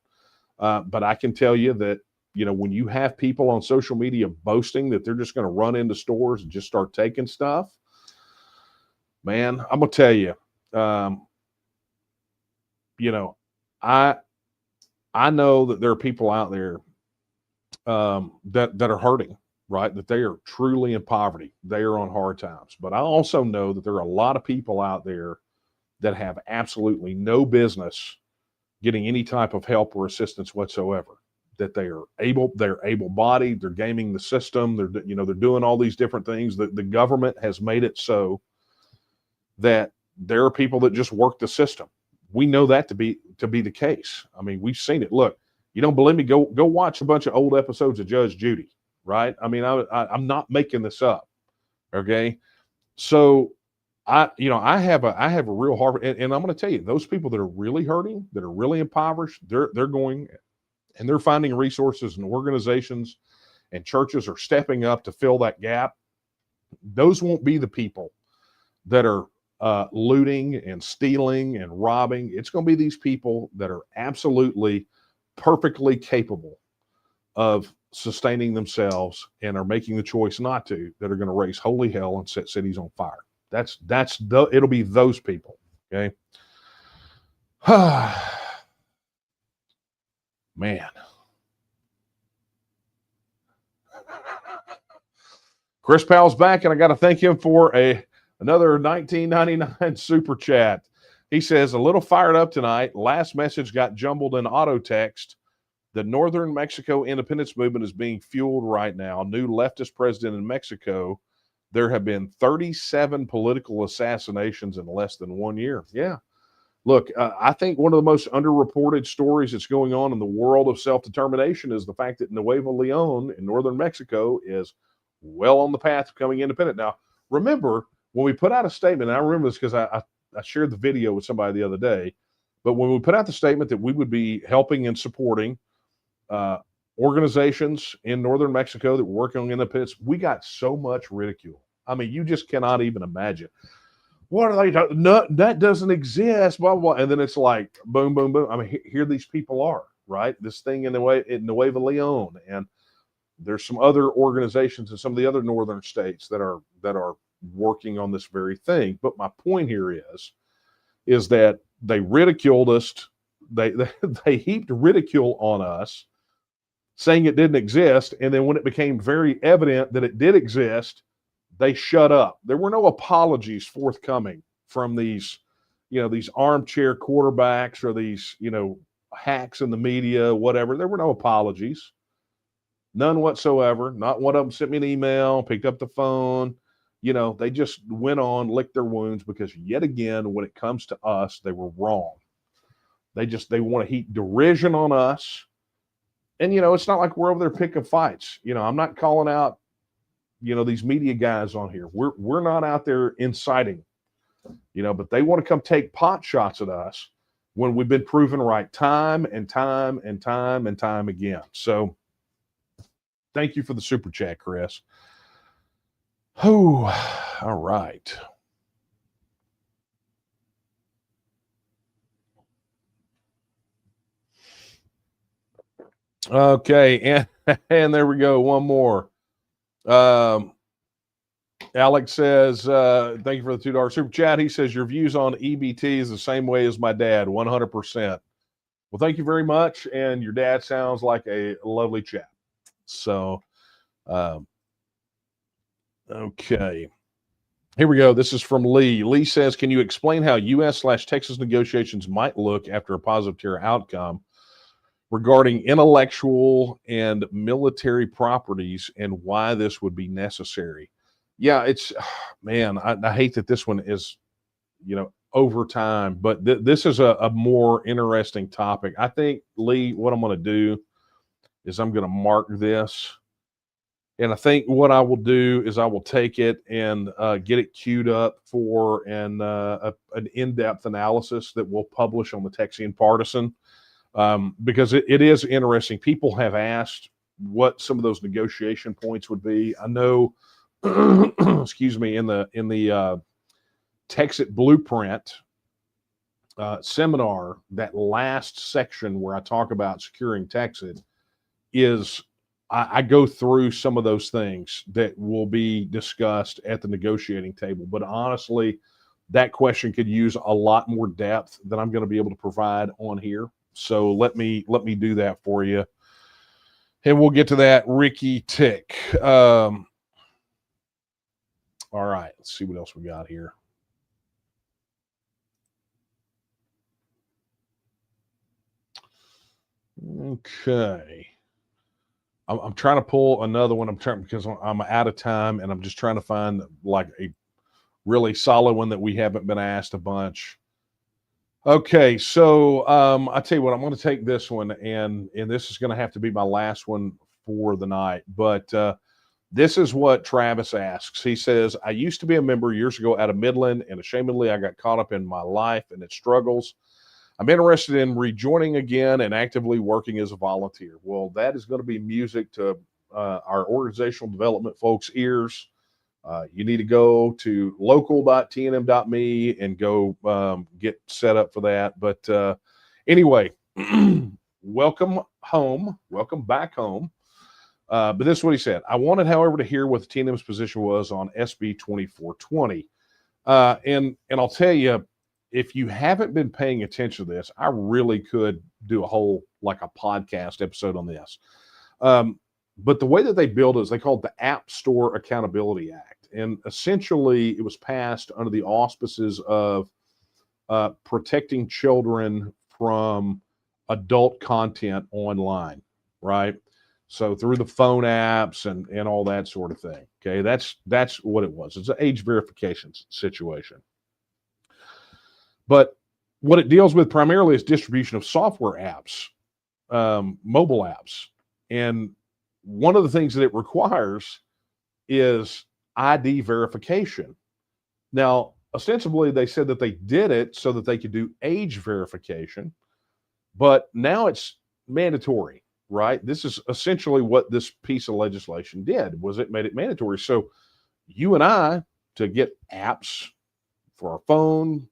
But I can tell you that, when you have people on social media boasting that they're just going to run into stores and just start taking stuff, man, I'm going to tell you, I know that there are people out there that are hurting, right? That they are truly in poverty. They are on hard times. But I also know that there are a lot of people out there that have absolutely no business getting any type of help or assistance whatsoever. That they're able-bodied, they're gaming the system, they're doing all these different things. The government has made it so that there are people that just work the system. We know that to be the case. I mean, we've seen it. Look, you don't believe me? Go watch a bunch of old episodes of Judge Judy, right? I mean, I'm not making this up. Okay, so I have a real hard, and I'm going to tell you, those people that are really hurting, that are really impoverished, they're going and they're finding resources and organizations, and churches are stepping up to fill that gap. Those won't be the people that are looting and stealing and robbing. It's going to be these people that are absolutely perfectly capable of sustaining themselves and are making the choice not to, that are going to raise holy hell and set cities on fire. It'll be those people. Okay. Man. Chris Powell's back, and I got to thank him for another $19.99 super chat. He says, a little fired up tonight. Last message got jumbled in auto text. The Northern Mexico independence movement is being fueled right now. New leftist president in Mexico. There have been 37 political assassinations in less than 1 year. Yeah. Look, I think one of the most underreported stories that's going on in the world of self-determination is the fact that Nuevo Leon in northern Mexico is well on the path of becoming independent. Now, remember, when we put out a statement, and I remember this because I shared the video with somebody the other day, but when we put out the statement that we would be helping and supporting organizations in northern Mexico that were working on independence, we got so much ridicule. I mean, you just cannot even imagine. What are they talking? No, that doesn't exist, blah, blah, blah. And then it's like, boom, boom, boom. I mean, here these people are, right? This thing in Nuevo Leon, and there's some other organizations in some of the other northern states that are working on this very thing. But my point here is that they ridiculed us. They heaped ridicule on us, saying it didn't exist. And then when it became very evident that it did exist, they shut up. There were no apologies forthcoming from these armchair quarterbacks or these, hacks in the media, whatever. There were no apologies. None whatsoever. Not one of them sent me an email, picked up the phone. They just went on, licked their wounds, because yet again, when it comes to us, they were wrong. They want to heap derision on us. And, it's not like we're over there picking fights. I'm not calling out, these media guys on here. We're not out there inciting, but they want to come take pot shots at us when we've been proven right time and time and time and time again. So thank you for the super chat, Chris. Oh, all right. Okay, and there we go. One more. Alex says, thank you for the $2 super chat. He says, your views on EBT is the same way as my dad, 100%. Well, thank you very much. And your dad sounds like a lovely chap. So, okay. Here we go. This is from Lee. Lee says, can you explain how U.S./Texas negotiations might look after a positive tier outcome regarding intellectual and military properties and why this would be necessary? Yeah, it's, man, I hate that this one is, over time, but this is a more interesting topic. I think, Lee, what I'm going to do is I'm going to mark this. And I think what I will do is I will take it and get it queued up for an in-depth analysis that we'll publish on the Texian Partisan, because it is interesting. People have asked what some of those negotiation points would be. I know, excuse me, in the TEXIT blueprint seminar, that last section where I talk about securing TEXIT is I go through some of those things that will be discussed at the negotiating table. But honestly, that question could use a lot more depth than I'm going to be able to provide on here. So let me do that for you. And we'll get to that. Ricky Tick. All right, let's see what else we got here. Okay. I'm trying to pull another one. Because I'm out of time, and I'm just trying to find like a really solid one that we haven't been asked a bunch. Okay, so I tell you what, I'm going to take this one, and this is going to have to be my last one for the night. But this is what Travis asks. He says, I used to be a member years ago out of Midland, and ashamedly, I got caught up in my life and its struggles. I'm interested in rejoining again and actively working as a volunteer. Well, that is going to be music to our organizational development folks' ears. You need to go to local.tnm.me and go get set up for that. But anyway, welcome home. Welcome back home. But this is what he said. I wanted, however, to hear what the TNM's position was on SB 2420. And I'll tell you, if you haven't been paying attention to this, I really could do a whole, like a podcast episode on this. But the way that they build it is they call it the App Store Accountability Act. And essentially, it was passed under the auspices of protecting children from adult content online, right? So through the phone apps and all that sort of thing. Okay, that's what it was. It's an age verification situation. But what it deals with primarily is distribution of software apps, mobile apps. And one of the things that it requires is ID verification. Now, ostensibly, they said that they did it so that they could do age verification, but now it's mandatory, right? This is essentially what this piece of legislation did, was it made it mandatory. So you and I, to get apps for our phone,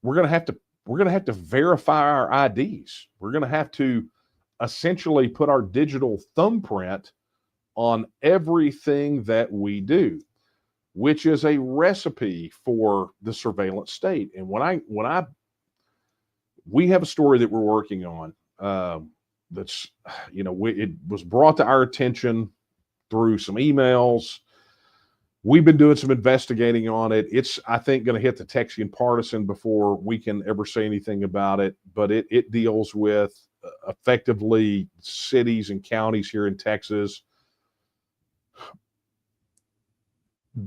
we're going to have to verify our IDs. We're going to have to essentially put our digital thumbprint on everything that we do, which is a recipe for the surveillance state. And we have a story that we're working on that's, it was brought to our attention through some emails. We've been doing some investigating on it. It's, I think, going to hit the Texian Partisan before we can ever say anything about it. But it deals with effectively cities and counties here in Texas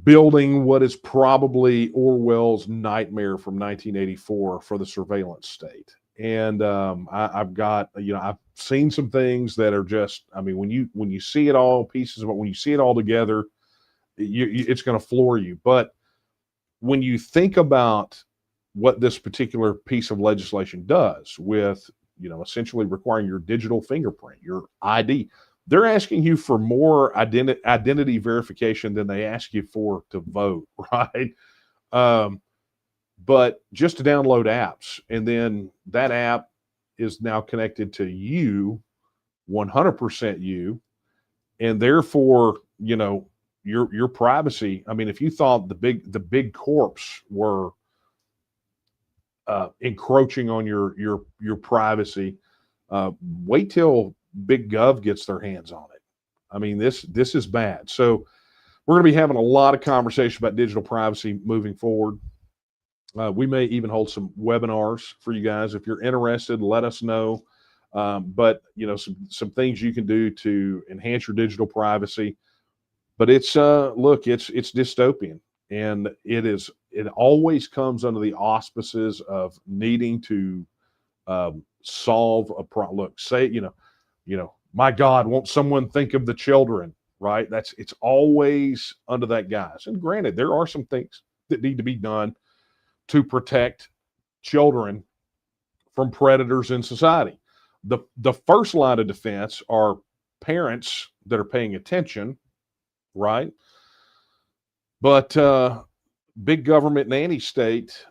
building what is probably Orwell's nightmare from 1984 for the surveillance state. And I've got, I've seen some things that are just, I mean, when you see it all pieces of it, when you see it all together, it's going to floor you. But when you think about what this particular piece of legislation does with, essentially requiring your digital fingerprint, your ID, they're asking you for more identity verification than they ask you for to vote, right? But just to download apps, and then that app is now connected to you 100% you, and therefore, you know, your privacy. I mean, if you thought the big corps were encroaching on your privacy, wait till Big Gov gets their hands on it. I mean, this is bad. So we're going to be having a lot of conversation about digital privacy moving forward. We may even hold some webinars for you guys. If you're interested, let us know. But you know, some things you can do to enhance your digital privacy. But it's look, it's dystopian, and it always comes under the auspices of needing to solve a problem. Look, say you know, my God, won't someone think of the children? Right? It's always under that guise. And granted, there are some things that need to be done to protect children from predators in society. The first line of defense are parents that are paying attention, right? But big government nanny state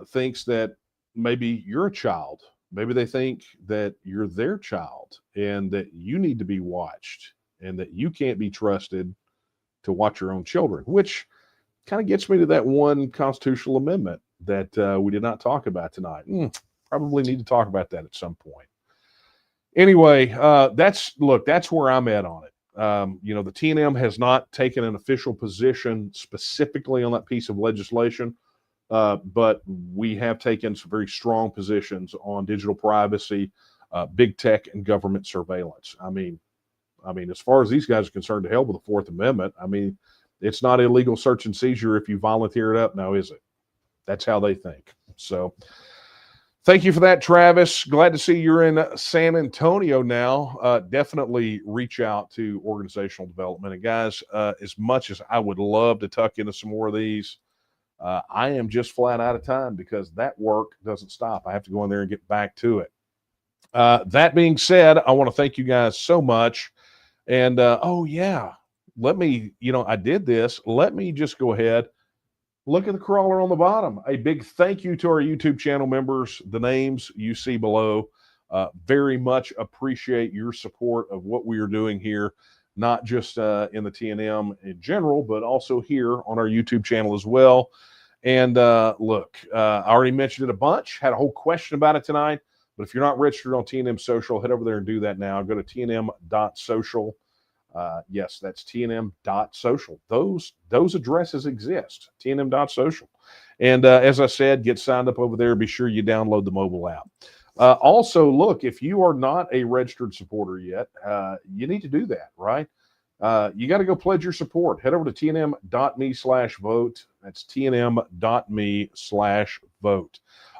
thinks that maybe you're a child. Maybe they think that you're their child and that you need to be watched and that you can't be trusted to watch your own children, which kind of gets me to that one constitutional amendment that we did not talk about tonight. Probably need to talk about that at some point. Anyway, that's where I'm at on it. You know, the TNM has not taken an official position specifically on that piece of legislation, but we have taken some very strong positions on digital privacy, big tech, and government surveillance. I mean, as far as these guys are concerned, to hell with the Fourth Amendment. I mean, it's not illegal search and seizure if you volunteer it up now, is it? That's how they think. So thank you for that, Travis. Glad to see you're in San Antonio now. Definitely reach out to organizational development. And guys, as much as I would love to tuck into some more of these, I am just flat out of time because that work doesn't stop. I have to go in there and get back to it. That being said, I want to thank you guys so much. And oh yeah, let me, I did this. Let me just go ahead. Look at the crawler on the bottom. A big thank you to our YouTube channel members, the names you see below. Very much appreciate your support of what we are doing here, not just in the TNM in general, but also here on our YouTube channel as well. And look, I already mentioned it a bunch, had a whole question about it tonight. But if you're not registered on TNM Social, head over there and do that now. Go to tnm.social. Yes, that's tnm.social. Those addresses exist, tnm.social. And as I said, get signed up over there. Be sure you download the mobile app. Also, look, if you are not a registered supporter yet, you need to do that, right? You got to go pledge your support. Head over to tnm.me/vote. That's tnm.me/vote.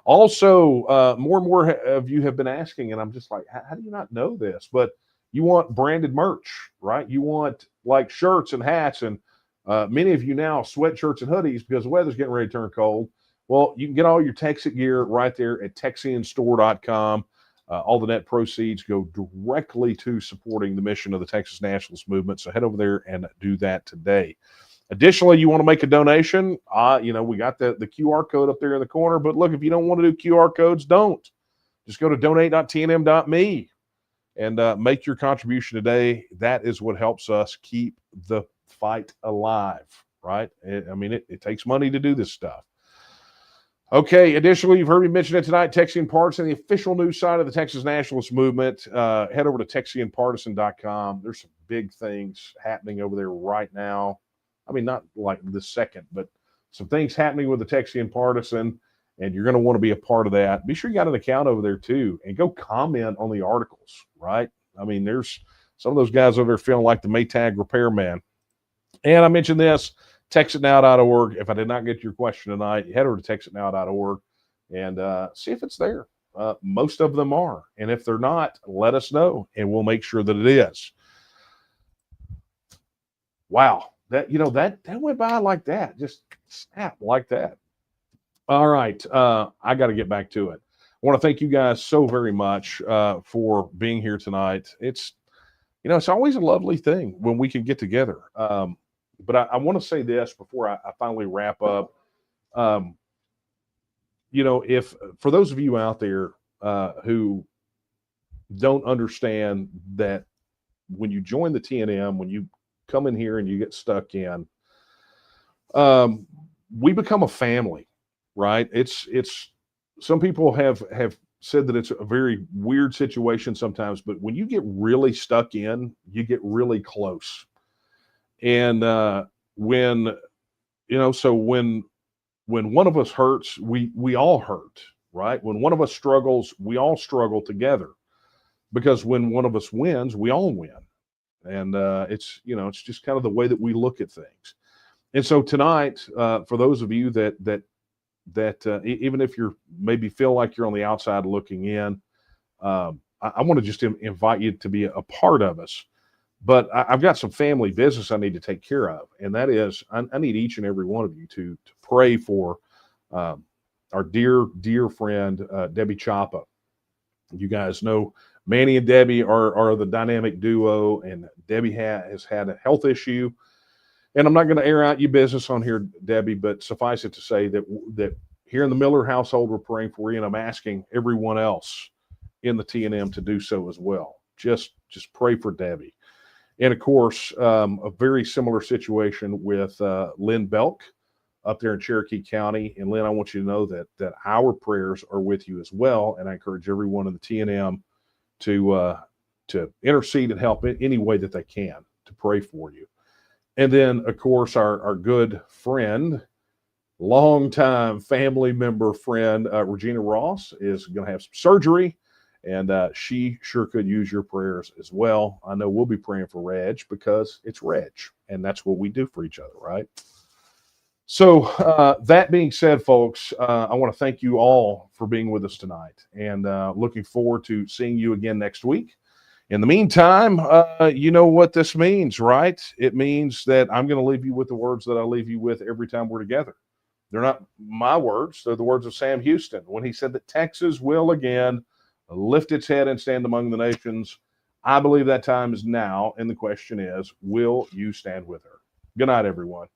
Also, more and more of you have been asking, and I'm just like, how do you not know this? But you want branded merch, right? You want like shirts and hats, and many of you now sweatshirts and hoodies because the weather's getting ready to turn cold. Well, you can get all your TEXIT gear right there at texianstore.com. All the net proceeds go directly to supporting the mission of the Texas Nationalist movement. So head over there and do that today. Additionally, you want to make a donation. We got the QR code up there in the corner. But look, if you don't want to do QR codes, don't. Just go to donate.tnm.me and make your contribution today. That is what helps us keep the fight alive, right? It takes money to do this stuff. Okay, additionally, you've heard me mention it tonight, Texian Partisan, the official news site of the Texas Nationalist Movement. Head over to texianpartisan.com. There's some big things happening over there right now. I mean, not like this second, but some things happening with the Texian Partisan, and you're going to want to be a part of that. Be sure you got an account over there, too, and go comment on the articles, right? I mean, there's some of those guys over there feeling like the Maytag repairman. And I mentioned this, texitnow.org. If I did not get your question tonight, head over to texitnow.org and see if it's there. Most of them are. And if they're not, let us know, and we'll make sure that it is. Wow. That went by like that. Just snap like that. All right. I got to get back to it. I want to thank you guys so very much for being here tonight. It's always a lovely thing when we can get together. But I want to say this before I finally wrap up. If for those of you out there who don't understand that when you join the TNM, when you come in here and you get stuck in, we become a family, right? It's some people have said that it's a very weird situation sometimes, but when you get really stuck in, you get really close. And when so when one of us hurts, we all hurt, right? When one of us struggles, we all struggle together, because when one of us wins, we all win. And it's just kind of the way that we look at things. And so tonight, for those of you that even if you're maybe feel like you're on the outside looking in, I want to just invite you to be a part of us. But I've got some family business I need to take care of, and that is I need each and every one of you to pray for our dear friend Debbie Chapa. You guys know Manny and Debbie are the dynamic duo, and Debbie has had a health issue. And I'm not going to air out your business on here, Debbie, but suffice it to say that here in the Miller household, we're praying for you, and I'm asking everyone else in the TNM to do so as well. Just pray for Debbie. And of course, a very similar situation with Lynn Belk up there in Cherokee County. And Lynn, I want you to know that our prayers are with you as well. And I encourage everyone in the TNM to intercede and help in any way that they can to pray for you. And then, of course, our good friend, longtime family member friend, Regina Ross, is going to have some surgery, and she sure could use your prayers as well. I know we'll be praying for Reg, because it's Reg, and that's what we do for each other, right? So that being said, folks, I want to thank you all for being with us tonight, and looking forward to seeing you again next week. In the meantime, you know what this means, right? It means that I'm going to leave you with the words that I leave you with every time we're together. They're not my words. They're the words of Sam Houston when he said that Texas will again lift its head and stand among the nations. I believe that time is now, and the question is, will you stand with her? Good night, everyone.